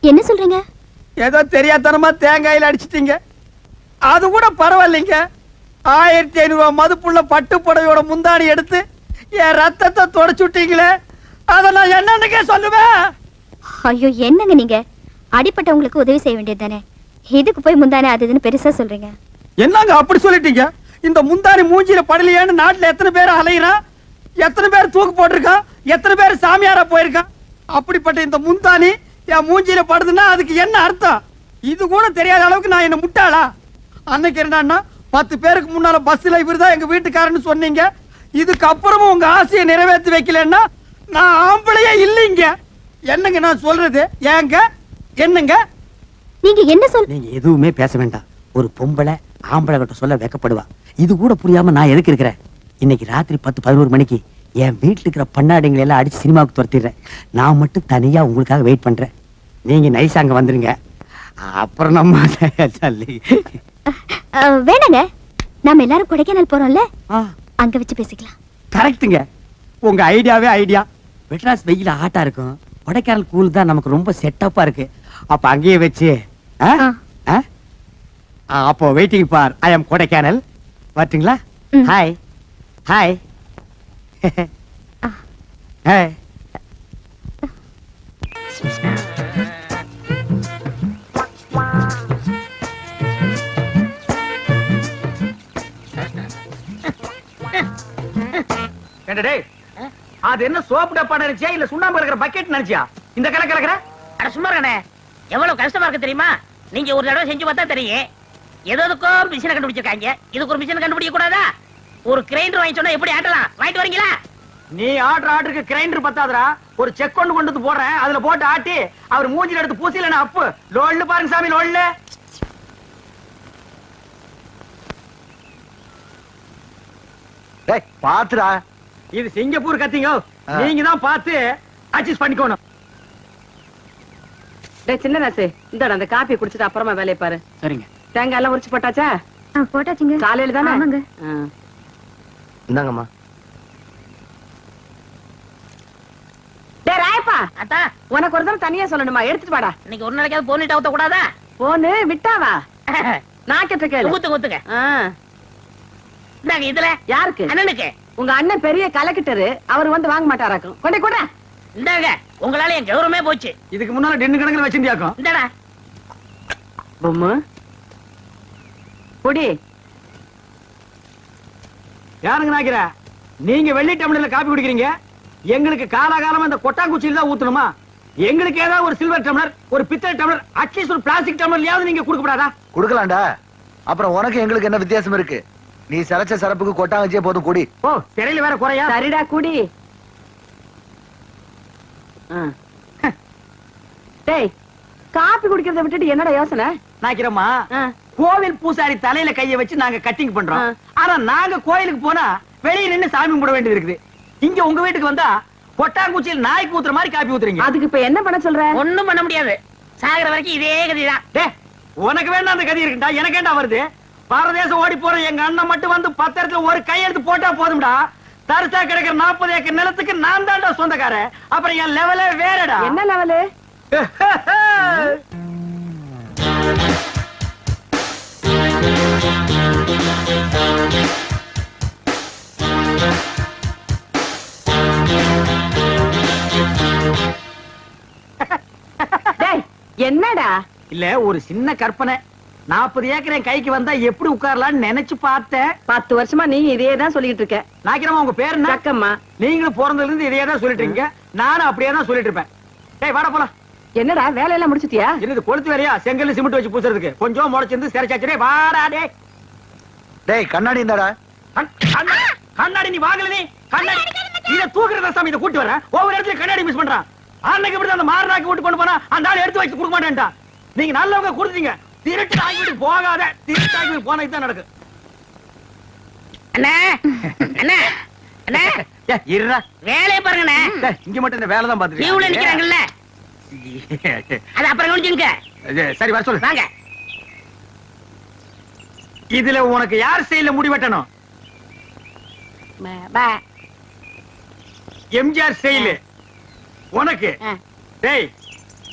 என்ன சொல்றீங்க? ஏதோ தெரியாதனமா தேங்காயில அடிச்சிட்டீங்க. அது கூட பரவாயில்லைங்க. 1500 ரூபாய் மதிப்புள்ள பட்டு புடவையோட முந்தாணி எடுத்து என் ரத்தத்தை தொடச்சு விட்டீங்களே, அத நான் என்னன்னுக்கே சொல்லுவேன். ஐயோ என்னங்க நீங்க? அடிப்பட்டவங்களுக்கு உதவி செய்ய வேண்டியது தானே. இதுக்கு போய் முந்தானே அதுன்னு பெருசா சொல்றீங்க. என்னங்க அப்படி சொல்லிட்டீங்க? இந்த முந்தாணி மூஞ்சில படலையான்னு நாட்டுல எத்தனை பேர் அலையிறான், எத்தனை பேர் தூக்கு போட்டிருக்கான், எத்தனை பேர் சாமியாரா போயிருக்கான். அப்படிப்பட்ட இந்த முந்தாணி என் மூஞ்சில படுதுன்னா அதுக்கு என்ன அர்த்தம்? இது கூட தெரியாத அளவுக்கு நான் என்ன முட்டாளா? அன்னைக்கு என்னன்னா 10 பேருக்கு முன்னால பஸ்ல இவர்தான் எங்க வீட்டுக்காரன்னு சொன்னீங்க. இதுக்கு அப்புறமும் உங்க ஆசையை நிறைவேற்றி வைக்கலன்னா நான் ஆம்பளையே இல்லைங்க. என்னங்க நான் சொல்றது? ஏங்க என்னங்க நீங்க என்ன சொல்? நீங்க எதுவுமே பேச வேண்டாம். ஒரு பொம்பளை ஆம்பளை கிட்ட சொல்ல வெக்கப்படுவா. இது கூட புரியாம நான் எதுக்கு இருக்கிறேன்? இன்னைக்கு ராத்திரி 10-11 மணிக்கு என் வீட்டுல இருக்கிற பண்ணாடிங்களை எல்லாம் அடிச்சு சினிமாவுக்கு துரத்திடுறேன். நான் மட்டும் தனியா உங்களுக்காக வெயிட் பண்றேன். நீங்க நைஸா அங்க வந்துருங்க. அப்புறம் நம்ம சொல்லி வேணாங்க, நாம எல்லாரும் கொடைக்கானல் போறோம்ல, அங்க வச்சு பேசிக்கலாம். கரெக்ட்டுங்க. உங்க ஐடியாவே ஐடியா. மெட்ராஸ் வெயில ஹாட்டா இருக்கும், கொடைக்கானல் கூல் தான் நமக்கு ரொம்ப செட்டப்பா இருக்கு. அப்ப அங்கேயே வச்சு அப்போ வெயிட்டிங் ஃபார் ஐ அம் கொடைக்கானல். வரட்டுங்களா? ம். ஹாய் ஹாய் ஹாய் டேய், அது என்ன சோப்பு டப்பா நினைச்சியா இல்ல சுண்ணாம்பு கலக்கிற பக்கெட் நினைச்சியா இந்த கலக்கிற? அட சும்மா இருக்கண்ணே, எவ்வளவு கஷ்டமா இருக்கு தெரியுமா? நீங்க ஒரு தடவை செஞ்சு பார்த்தா தெரியும். எதுக்கும் மிஷினை கண்டுபிடிச்சிருக்காங்க, இதுக்கு ஒரு மிஷினை கண்டுபிடிக்க கூடாதா? ஒரு கிரைண்டர் வாங்கி சொன்னா எப்படி ஆட்டலாம்? வாங்கிட்டு வரீங்களா? நீ ஆர்டருக்கு கிரைண்டர் பத்தாதடா, ஒரு செக் கொண்டு வந்து போடுறேன், அதுல போட்டு ஆட்டி அவர் மூஞ்சில எடுத்து பூசில அப்பு லோல்னு பாருங்க சாமி, லோல்னு. டேய் பாத்துடா. இது சிங்கப்பூர் கத்திங்க, நீங்க தான் பார்த்து அட்ஜஸ்ட் பண்ணிக்கணும். டேய் சின்ன ராசு, இந்தோட அந்த காப்பி குடிச்சிட்டு அப்புறமா வேலையை பாரு. சரிங்க. தேங்காய் எல்லாம் உரிச்சு போட்டாச்சா? போட்டாச்சுங்க. காலையில தானே? ஆமாங்க. இந்தாங்கம்மா. டேய் ராயப்பா, அத்தா, உனக்கு ஒரு தடவை தனியா சொல்லணுமா? எடுத்துட்டு வாடா. இன்னைக்கு ஒரு நாளைக்காவது போனிட்டு ஊத்த கூடாதா? போனு விட்டாவா? நான் கேட்ட கேளு. ஊத்துங்க. ஆ, இந்தாங்க இதுல. யாருக்கு? அண்ணனுக்கு. உங்க அண்ணன் பெரிய கலெக்டரு, அவர் வந்து வாங்க மாட்டாராக்கும். கொண்டே கூட. இந்தாங்க, உங்களால என் கௌரவமே போச்சு. இதுக்கு முன்னால டென்னு கணக்குல வச்சிருந்தியாக்கும். இந்தாடா. பொம்மு பொடி. யாருங்க நாக்கிற? நீங்க வெள்ளி டம்ளர்ல காப்பி குடிக்கிறீங்க, எங்களுக்கு காலாகாலமா இந்த கொட்டாங்குச்சியில தான் ஊத்தணுமா? எங்களுக்கு ஏதாவது ஒரு சில்வர் டம்ளர், ஒரு பித்தளை டம்ளர், அட்லீஸ்ட் ஒரு பிளாஸ்டிக் டம்ளர்லயாவது நீங்க கொடுக்கப்படாதா? குடுக்கலாம்டா. அப்புறம் உனக்கு எங்களுக்கு என்ன வித்தியாசம் இருக்கு? நீ சரச்ச சரப்புக்கு கொட்டாங்கச்சியே போதும் குடி. ஓ, திரையில வேற குறையா? சரிடா குடி. டேய், காப்பி குடிக்கிறத விட்டுட்டு என்னடா யோசனை? நாக்கிறோமா, ஆ. கோவில் பூசாரி தலையில கைய வச்சு நாங்க கட்டிங் பண்றோம். ஆ. ஆனா நாங்க கோயிலுக்கு போனா வெளியே நின்னு சாமி கும்பிட வேண்டியது இருக்குது. இங்க உங்க வீட்டுக்கு வந்தா கொட்டாங்குச்சியில் நாய்க்கு ஊத்துற மாதிரி காப்பி ஊத்துறீங்க. அதுக்கு இப்ப என்ன பண்ண சொல்ற? ஒண்ணும் பண்ண முடியாது. சாகிற வரைக்கும் இதே கதிதான். டே, உனக்கு வேண்டாம் அந்த கதி இருக்குடா, எனக்கு ஏண்டா வருது? பாரதேசம் ஓடி போற எங்க அண்ணன் மட்டும் வந்து 10 இடத்துல ஒரு கையெழுத்து போட்டா போதும்டா. தரிசா கிடைக்கிற 40 ஏக்கர் நிலத்துக்கு நான் தான்டா சொந்தக்காரன். அப்புறம் என் லெவலே வேறடா. என்ன லெவலு? டேய், என்னடா? இல்ல, ஒரு சின்ன கற்பனை. 40 ஏக்கர் என் கைக்கு வந்தா எப்படி உட்காரலாம்னு நினைச்சு பார்த்தேன். 10 வருஷமா நீ இதே தான் சொல்லிட்டு இருக்க. நாக்கிறமா, உங்க பேர் என்ன? சக்கம்மா. நீங்களும் பிறந்ததுல இருந்து இதையே தான் சொல்லிட்டு இருக்கீங்க, நானும் அப்படியே தான் சொல்லிட்டு இருப்பேன். டேய் வாடா போலாம். என்னடா வேலையெல்லாம் முடிச்சிட்டியா? என்னது கொளுத்து வேறையா? செங்கல் சிமெண்ட் வச்சு பூசுறதுக்கு கொஞ்சம் முளைச்சிருந்து சரிச்சாச்சே. வாடா டேய். டேய் கண்ணாடி இந்தாடா. கண்ணாடி நீ வாங்கல, நீ கண்ணாடி இத தூக்குறத சாமி, இத கூட்டி வரேன். ஒவ்வொரு இடத்துல கண்ணாடி மிஸ் பண்றான். அன்னைக்கு இப்படி அந்த மாரனாக்கி விட்டு கொண்டு போனா அந்த ஆள் எடுத்து வச்சு கொடுக்க மாட்டேன்டா. நீங்க நல்லவங்க கொடுத்தீங்க, திருட்டு ஆகிட்டு போகாத. திருட்டு ஆகி போனா இதுதான் நடக்கும். அண்ணே, அண்ணே, அண்ணே, இருடா, வேலையை பாருங்கண்ணே. இங்க மட்டும் இந்த வேலை தான் லீவ்ல பாத்துட்டு. நிக்கிறாங்கல்ல, அது அப்புறம் கவனிச்சுங்க. சரி வர சொல்லு. வாங்க. இதுல உனக்கு யார் ஸ்டைல்ல முடி வெட்டணும்? எம்ஜிஆர் ஸ்டைல் உனக்கு. டேய்,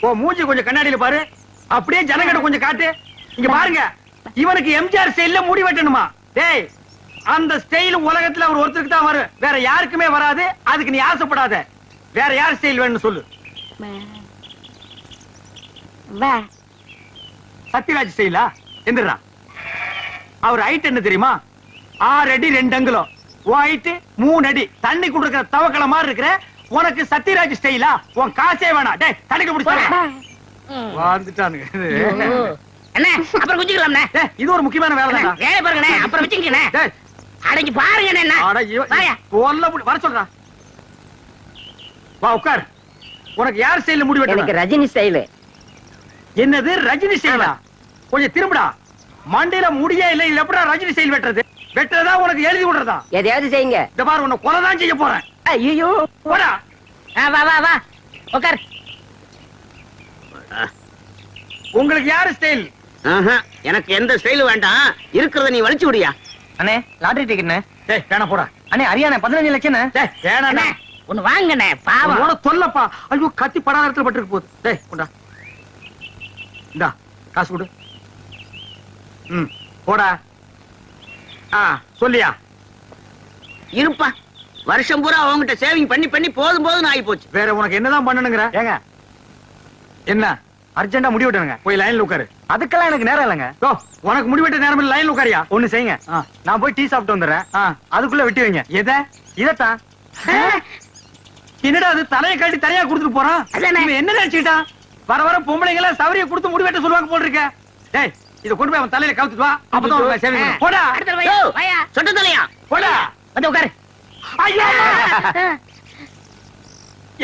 ஓ மூஞ்சி கொஞ்சம் கண்ணாடியில பாரு, அப்படியே ஜனங்கட கொஞ்சம் காட்டு. இங்க பாருங்க, இவனுக்கு எம்ஜிஆர் ஸ்டைல்ல முடி வெட்டணுமா? டேய், அந்த ஸ்டைல் உலகத்துல அவர் ஒருத்தருக்கு தான் வரும், வேற யாருக்குமே வராது. அதுக்கு நீ ஆசைப்படாத. வேற யார் ஸ்டைல் வேணும்னு சொல்லு. சத்யராஜ் ஸ்டைலா? எந்திரா. அவர் ஹைட் என்ன தெரியுமா? 6 அடி 2 அங்குலம், ஹைட் 3 அடி. தண்ணி குடுக்கிற தவக்கல மாதிரி இருக்கிற உனக்கு சத்யராஜ் ஸ்டைலா? உன் காசே வேணாம். டேய் தண்ணிக்கு பிடிச்சானுங்க. அண்ணே, அப்புறம் குஞ்சிக்கலாம்ண்ணே. டேய், இது ஒரு முக்கியமான வேலை தான். வேலை பாருங்கண்ணே, அப்புறம் வச்சுக்கண்ணே. டேய், அடங்கி பாருங்கண்ணே. என்ன அட வாயா. வர சொல்றா. வா உட்கார். உனக்கு யார் ஸ்டைல்ல முடி வெட்டணும்? ரஜினி ஸ்டைலு. என்னது ரஜினி ஸ்டைலா? கொஞ்சம் திரும்புடா. மண்டையில முடியே இல்ல, இதுல எப்படா ரஜினி ஸ்டைல் வெட்டுறது? வெட்டுறதா உனக்கு எழுதி விடுறதா? எதையாவது செய்யுங்க. இந்த பாரு, உன்னை கொலை தான் செய்ய போறேன். ஐயோ, போடா. வா வா வா, உட்கார். உங்களுக்கு யாரு ஸ்டைல்? எனக்கு எந்த ஸ்டைல் வேண்டாம், இருக்கிறத நீ வலிச்சு விடியா. அண்ணே, லாட்டரி டிக்கெட்னே. டேய் வேணா போடா. அண்ணே ஹரியானா 15 லட்சம். டேய் வேணாண்ணே. அண்ணே, ஒண்ணு வாங்கண்ணே, பாவம். அவனோட தொல்லப்பா. ஐயோ, கத்தி படாத இடத்துல பட்டிருக்கு போகுது. டேய் கொண்டா. இந்தா காசு கொடு. போடா. சொல்லியா? இருப்பா, வருஷம் பூரா அவங்ககிட்ட சேவிங் பண்ணி பண்ணி போதும் போதும் ஆகி போச்சு. வேற உனக்கு என்னதான் பண்ணணுங்கிற? ஏங்க என்ன அர்ஜென்டா முடி வெட்டணுங்க, போய் லைன்ல உட்காரு. அதுக்கெல்லாம் எனக்கு நேரம் இல்லைங்க. உனக்கு முடி வெட்ட நேரம் இல்ல, லைன்ல உட்காரியா. ஒண்ணு செய்யுங்க, நான் போய் டீ சாப்பிட்டு வந்துடுறேன். அதுக்குள்ள வெட்டி வைங்க. இதத்தான் என்னடா அது தலையை காட்டி தலையா கொடுத்துட்டு போறான். என்ன நினைச்சுட்டான்? வர வர பொம்பளைங்கள சவரிய கொடுத்து முடி வெட்ட சொல்லுவாங்க போல் இருக்க. டேய், இத கொண்டு போய் அவன் தலையில கவுத்துட்டு வா, அப்பதான் சேவிங் பண்ணும். போடா, சொட்ட தலையா, போடா, வந்து உட்காரு. ஐயா,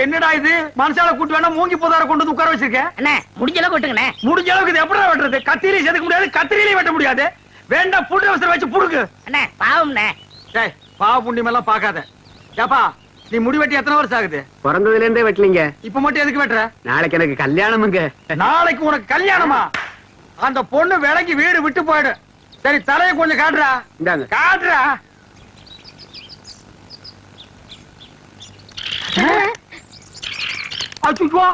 என்னடா இது? மனசால கூட்டு வேணா மூங்கி போதார கொண்டு வந்து உட்கார வச்சிருக்க. அண்ணே, முடிஞ்ச அளவுக்கு வெட்டுங்கண்ணே. முடிஞ்ச அளவுக்கு இது எப்படி வெட்டுறது? கத்திரியை செதுக்க முடியாது, கத்திரியிலே வெட்ட முடியாது. வேண்டாம், புட்டு அவசரம் வச்சு புடுக்கு. அண்ணே, பாவம்ண்ணே. டேய், பாவ புண்ணியம் எல்லாம் பாக்காத. ஏப்பா, நீ முடி வெட்டி எத்தனை வருஷம் ஆகுது? பிறந்ததுல இருந்தே வெட்டலீங்க. இப்ப மட்டும் எதுக்கு வெட்டுற? நாளைக்கு எனக்கு கல்யாணமுங்க. நாளைக்கு உனக்கு கல்யாணமா? அந்த பொண்ணு விலைக்கு வீடு விட்டு போயிடு. சரி, தலையை கொஞ்சம் காட்டுறா. இந்தாங்க. காட்டுறா. அச்சுக்கோ,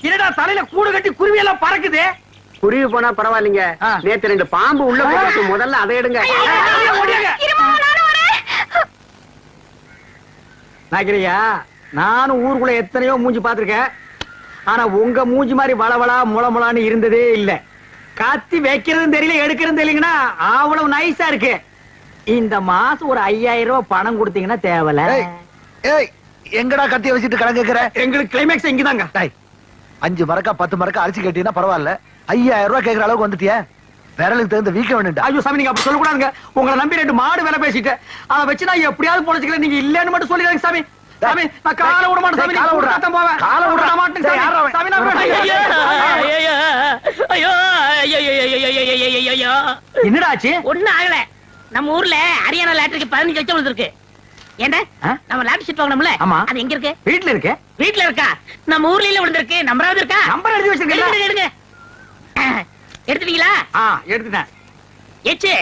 என்னடா தலையில கூடு கட்டி குருவி எல்லாம் பறக்குது. குருவி போனா பரவாயில்லைங்க. நேத்து 2 பாம்பு உள்ள போட்டு முதல்ல அதை எடுங்க. நாக்கிரியா, நானும் ஊருக்குள்ள எத்தனையோ மூஞ்சி பாத்திருக்கேன். ஆனா உங்க மூஞ்சி மாதிரி வளவளா முளமுளான்னு இருந்ததே இல்ல. கத்தி வைக்கிறதும் தெரியல, எடுக்கிறதும் தெரியலங்கன்னா அவ்வளவு நைஸா இருக்கு. இந்த மாசம் ஒரு 5000 ரூபாய் பணம் கொடுத்தீங்கன்னா தேவல. ஏய், எங்கடா கத்திய வச்சுட்டு கணக்குற? எங்களுக்கு கிளைமேக்ஸ் இங்கதாங்க. 5 மரக்கா 10 மரக்கா அரிசி கட்டினா பரவாயில்ல, 5000 ரூபாய் கேக்குற அளவுக்கு வந்துட்டியா? விரலுக்கு தகுந்த வீக்க வேணும்டா. ஐயோ சாமி, நீங்க அப்படி சொல்லக்கூடாதுங்க. உங்களை நம்பி 2 மாடு வேலை பேசிட்டு அதை வச்சு நான் எப்படியாவது பொழைச்சுக்கிறேன். நீங்க இல்லன்னு மட்டும் சொல்லிடுங்க சாமி. சாமி, நான் காலை விட மாட்டேன் சாமி. காலை விட போவேன். காலை விட மாட்டேன் சாமி. சாமி, என்னடா ஆச்சு? ஒண்ணும் ஆகல. நம்ம ஊர்ல ஹரியானா லாட்டரிக்கு 15 லட்சம் விழுந்திருக்கு. ஏண்டா, நம்ம லாட்டரி சீட் வாங்கணும்ல, அது எங்க இருக்கு? வீட்டுல இருக்கு. வீட்டுல இருக்கா? நம்ம ஊர்ல விழுந்திருக்கு. நம்பராவது இருக்கா? நம்பர் எழுதி வச்சிருக்கீங்க. எடுங்க. எடுத்துட்டீங்களா? எடுத்துட்டேன். எச்சு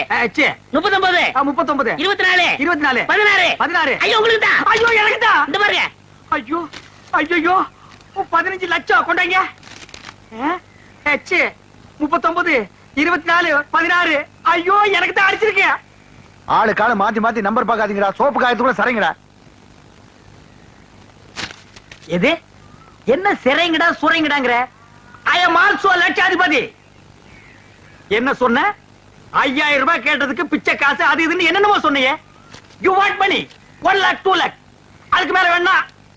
39 24 24 16. ஐயோ, உங்களுக்கு தான். ஐயோ, எனக்கு தான். இந்த பாருங்க. ஐயோ, ஐயோ, 15 லட்சம் கொண்டாங்க. 39 24 16. ஐயோ, எனக்கு தான் அடிச்சிருக்கேன். ஆளு கால மாத்தி மாத்தி நம்பர் பாக்காதீங்கடா. சோப்பு காயத்துக்குள்ள சரிங்கடா. எது? என்ன சிறைங்கடா சுரைங்கடாங்கற? ஐ அம் ஆல்சோ லட்சாதிபதி. என்ன சொன்ன? 5000 ரூபாய் கேட்டதுக்கு பிச்சை காசு அது இதுன்னு என்னென்னமோ சொன்னீங்க. You want money 1 lakh 2 lakh. அதுக்கு மேல வேணா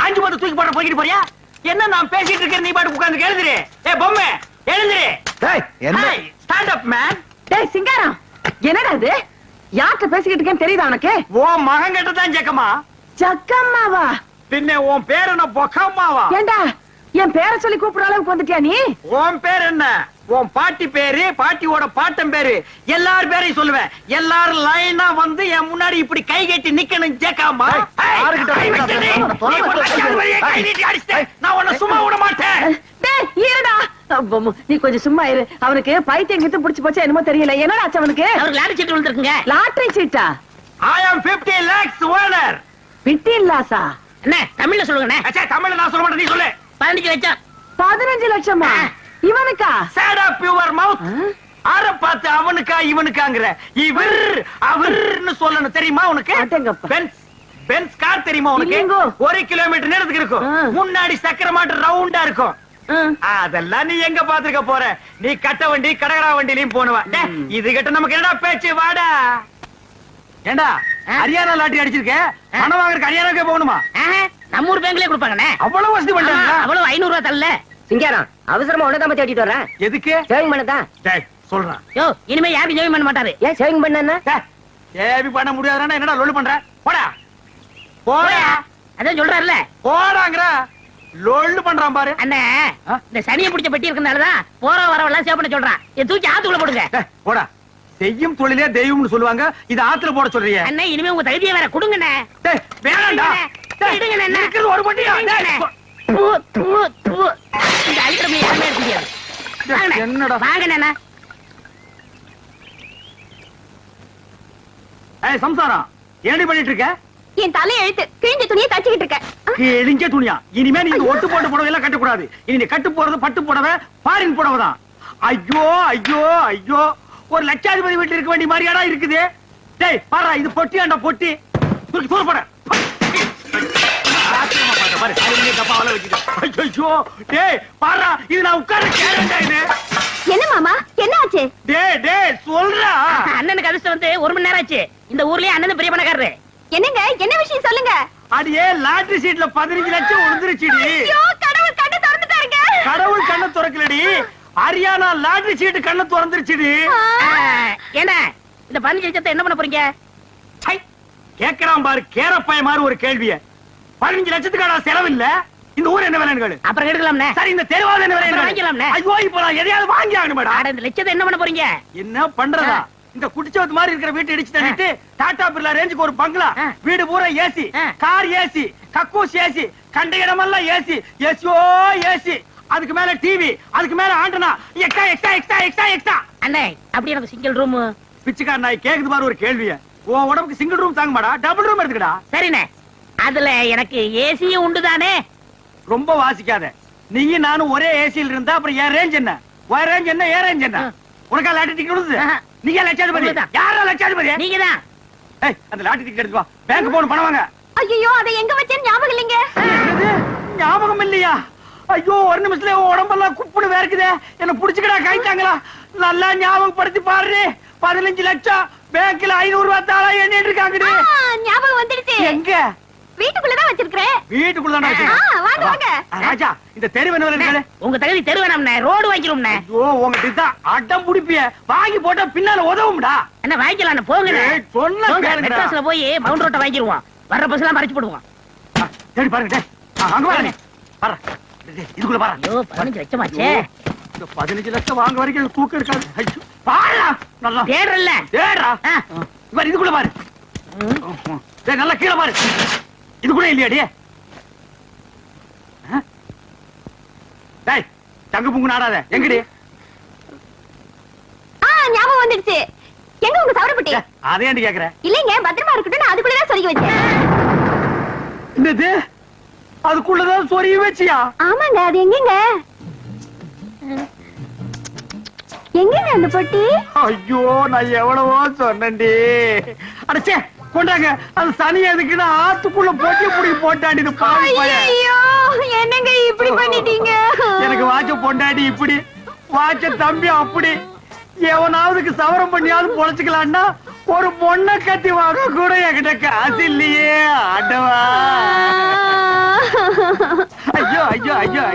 5 10 தூக்கி போட போயிட்டு போறியா? என்ன நான் பேசிட்டு இருக்கேன், நீ பாட்டு உட்கார்ந்து எழுதுறே. ஏய் பொம்மை, எழுதுறே. டேய், என்ன? Stand up man. டேய் சிங்காரம், என்னடா இது? யார்கிட்ட பேசிக்கிட்டு இருக்கேன்னு தெரியுதா உனக்கு? ஓ மகன் கிட்ட தான் ஜக்கம்மா. ஜக்கம்மாவா? பின்ன உன் பேர் என்ன பொக்கம்மாவா? ஏண்டா, என் பேரை சொல்லி கூப்பிடுற அளவுக்கு வந்துட்டியா நீ? உன் பேர் என்ன? உன் பாட்டி பேரு, பாட்டியோட பாட்டன் பேரு, எல்லார் பேரையும் சொல்லுவேன். எல்லாரும் லைனா வந்து என் முன்னாடி இப்படி கை கட்டி நிக்கணும். ஜேக்காமா, நான் உன்னை சும்மா விட மாட்டேன். இருடா, நீ கொஞ்சம் சும்மா இரு. அவனுக்கு பைத்தியம் கிட்ட புடிச்சு போச்சா என்னமோ தெரியல. என்னடா ஆச்சு அவனுக்கு? அவருக்கு லாட்டரி சீட் விழுந்திருக்குங்க. லாட்டரி சீட்டா? I am 50 lakhs owner. 15 லாஸா? அண்ணே, தமிழ்ல சொல்லுங்கண்ணே. அச்சா, தமிழ்ல நான் சொல்ல மாட்டேன், நீ சொல்லு. 15 லட்சம். 15 லட்சமா? இவனுக்கா? Shut up your mouth. ஆற பார்த்து அவனுக்கா இவனுக்காங்கற? இவர் அவர்னு சொல்லணும், தெரியுமா உனக்கு? பென்ஸ் கார் தெரியுமா உனக்கு? 1 கிலோமீட்டர் நேரத்துக்கு இருக்கும். முன்னாடி சக்கர மாட்டு ரவுண்டா இருக்கும். அதெல்லாம் நீ எங்க பாத்துக்க போற? நீ கட்ட வண்டி கடகரா வண்டிலையும் போனவா. இது கிட்ட நமக்கு என்னடா பேச்சு? வாடா. ஏண்டா, ஹரியானா லாட்டரி அடிச்சிருக்க, பணம் வாங்குறதுக்கு ஹரியானாக்கே போகணுமா? நம்ம ஊர் பேங்க்லயே கொடுப்பாங்கண்ணே. அவ்வளவு வசதி பண்றாங்க. அவ்வளவு 500 ரூபாய் தரல. சிங்காரம், அவசரமா உனதான் பத்தி ஓட்டிட்டு வரேன். எதுக்கு? சேவிங் பண்ணதான். சொல்றேன். யோ, இனிமே யாரும் ஜெயம் பண்ண மாட்டாரு. ஏன் சேவிங் பண்ணா? சேவி பண்ண முடியாதுன்னா என்னடா லொல்லு பண்ற? போடா போடா. அதான் சொல்றாருல, போடாங்கற. லொல்லு பண்றான் பாரு. அண்ணே, இந்த சனியை பிடிச்ச பெட்டி இருக்கனாலதான் போற வரவெல்லாம் சேவ் பண்ண சொல்றான். இதை தூக்கி ஆத்துக்குள்ள போடுங்க. போடா. செய்யும் தொழிலே தெய்வம்னு சொல்லுவாங்க, இது ஆத்துல போட சொல்றீங்க. அண்ணே, இனிமே உங்க தகுதியை வேற கொடுங்கண்ணே. வேணாம்டா. இருக்கிறது ஒரு பட்டியா? இந்த அலிக்கிரமி யாருமே எடுக்க முடியாது. என்னடா வாங்கண்ணே. சம்சாரம் என்னடி பண்ணிட்டு இருக்க? என் தலை எழுத்து கிழிஞ்ச துணியை தச்சுக்கிட்டு இருக்க. கிழிஞ்ச துணியா? இனிமே நீ ஒட்டு போட்டு புடவை எல்லாம் கட்டக்கூடாது. இனி நீ கட்டு போறது பட்டு புடவை, ஃபாரின் புடவை தான். ஐயோ ஐயோ ஐயோ, ஒரு லட்சாதிபதி வீட்டுல இருக்க வேண்டிய மாதிரியாடா இருக்குது. டேய் பாரு, இது பொட்டியாண்டா பொட்டி. தூக்கி தூர போட ஆச்சரியமா பாரு பாரு அதுலயே டப்பாவல வச்சிட்டு ஐயோ டேய் பாறா இது நான் உட்கார்ற கேரண்டா இது என்ன மாமா என்ன ஆச்சு டேய் சொல்றா அண்ணனுக்கு அதிர்ஷ்டம் வந்து 1 மணி நேரம் ஆச்சு இந்த ஊர்லயே அண்ணன் பெரிய பணக்காரரு என்னங்க என்ன விஷயம் சொல்லுங்க அடியே லாட்டரி சீட்ல 15 லட்சம் விழுந்துருச்சுடி ஐயோ கடவுள் கண்ணை திறந்துட்டாருங்க கடவுள் கண்ணை திறக்கலடி ஹரியானா லாட்டரி சீட் கண்ணை திறந்துருச்சுடி என்ன இந்த 15 லட்சத்தை என்ன பண்ண போறீங்க சை கேக்குறான் பாரு கேரப்பாய மாதிரி ஒரு கேள்விய 15 லட்சத்துக்கான செலவு இல்ல இந்த ஊர் என்ன விலைன்னு கேளு அப்புறம் எடுக்கலாம்னே சரி இந்த தெருவாத என்ன அப்புறம் விலை வாங்கிக்கலாம்னே ஐயோ இப்ப நான் எதையாவது வாங்கி ஆகணும் மேடம் அட இந்த லட்சத்தை என்ன பண்ண போறீங்க என்ன பண்றதா இந்த குடிச்சவத்து மாதிரி இருக்கிற வீட்டை இடிச்சு தள்ளிட்டு டாடா பிர்லா ரேஞ்சுக்கு ஒரு பங்களா வீடு பூரா ஏசி கார் ஏசி கக்கூஸ் ஏசி கண்ட இடமெல்லாம் ஏசி ஏசியோ ஏசி அதுக்கு மேல டிவி அதுக்கு மேல antenna extra extra extra extra extra அண்ணே அப்படி எனக்கு சிங்கிள் ரூம் பிச்சைக்கார நாய் கேக்குது பாரு ஒரு கேள்விய உன் உடம்புக்கு சிங்கிள் ரூம் தாங்க மாடா டபுள் ரூம் எடுத்துக்கடா சரிண்ணே அதுல எனக்கு ஏசியும் உண்டு தானே ரொம்ப வாசிக்காத நீயும் நானும் ஒரே ஏசியில் இருந்தா அப்புறம் என் ரேஞ்ச் என்ன உன் ரேஞ்ச் என்ன ஏன் ரேஞ்ச் என்ன உனக்கா லாட்டரி டிக்கெட் விழுது நீங்க லட்சாதிபதி யாரா லட்சாதிபதி நீங்க தான் ஏய் அந்த லாட்டரி டிக்கெட் எடுத்து வா பேங்க் போன் பணம் வாங்க ஐயோ அதை எங்க வச்சேன்னு ஞாபகம் இல்லைங்க என்னது? ஞாபகம் இல்லையா ஐயோ ஒரு நிமிஷத்துல உன் உடம்பெல்லாம் குப்புன்னு வேர்க்குதே என்ன புடிச்சுக்கடா காய்ச்சாங்களா நல்லா ஞாபகப்படுத்தி பாரு 15 லட்சம் பேங்க்ல 500 ரூபாய் தாளா எண்ணிட்டு இருக்காங்கடி ஞாபகம் வந்துடுச்சு எங்க வீட்டுக்குள்ளதான் வச்சிருக்கேன் வீட்டுக்குள்ள வாங்க வாங்க ராஜா இந்த தெரு என்ன உங்க தகுதி தெரு வேணாம்ண்ணே ரோடு வாங்கிக்கிறோம்ண்ணே ஐயோ உங்ககிட்ட தான் அடம் புடிப்பிய வாங்கி போட்டா பின்னால உதவும்டா என்ன வாங்கிக்கலாம் போங்க சொன்ன மெட்ராஸ்ல போய் பவுண்ட் ரோட்டை வாங்கிடுவோம் வர்ற பஸ் எல்லாம் மறைச்சு போடுவோம் தேடி பாருங்க டேய் அங்க பாருங்க பாரு இதுக்குள்ள பாரு ஐயோ 15 லட்சமாச்சே இந்த 15 லட்சம் வாங்க வரைக்கும் தூக்கம் இருக்காது ஐயோ பாருடா நல்லா தேடுறல்ல தேடுடா பாரு இதுக்குள்ள பாரு டேய் நல்லா கீழ பாரு இதுக்குள்ள இல்லையாடி டேய் தங்க புங்கு நாடாத எங்கடி ஞாபகம் வந்துடுச்சு எங்க உங்க சவரப்பட்டி அதே ஏன்டி கேக்குற இல்லைங்க பத்திரமா இருக்கட்டும் நான் அதுக்குள்ளதான் சொருகி வச்சேன் என்னது அதுக்குள்ளதான் சொருகி வச்சியா ஆமாங்க அது எங்கங்க எங்கங்க அந்த பொட்டி ஐயோ நான் எவ்வளவோ சொன்னேன்டி அடச்சே கொண்டாங்க அது சனி எதுக்குன்னா ஆத்துக்குள்ள போட்டி புடி போட்டாடி இது பாவி பையன் ஐயோ என்னங்க இப்படி பண்ணிட்டீங்க எனக்கு வாட்ச பொண்டாடி இப்படி வாட்ச தம்பி அப்படி எவனாவதுக்கு சவரம் பண்ணியாவது பொழைச்சுக்கலான்னா ஒரு பொண்ணை கத்தி வாங்க கூட என்கிட்ட காசு இல்லையே ஆண்டவா ஐயோ ஐயோ ஐயோ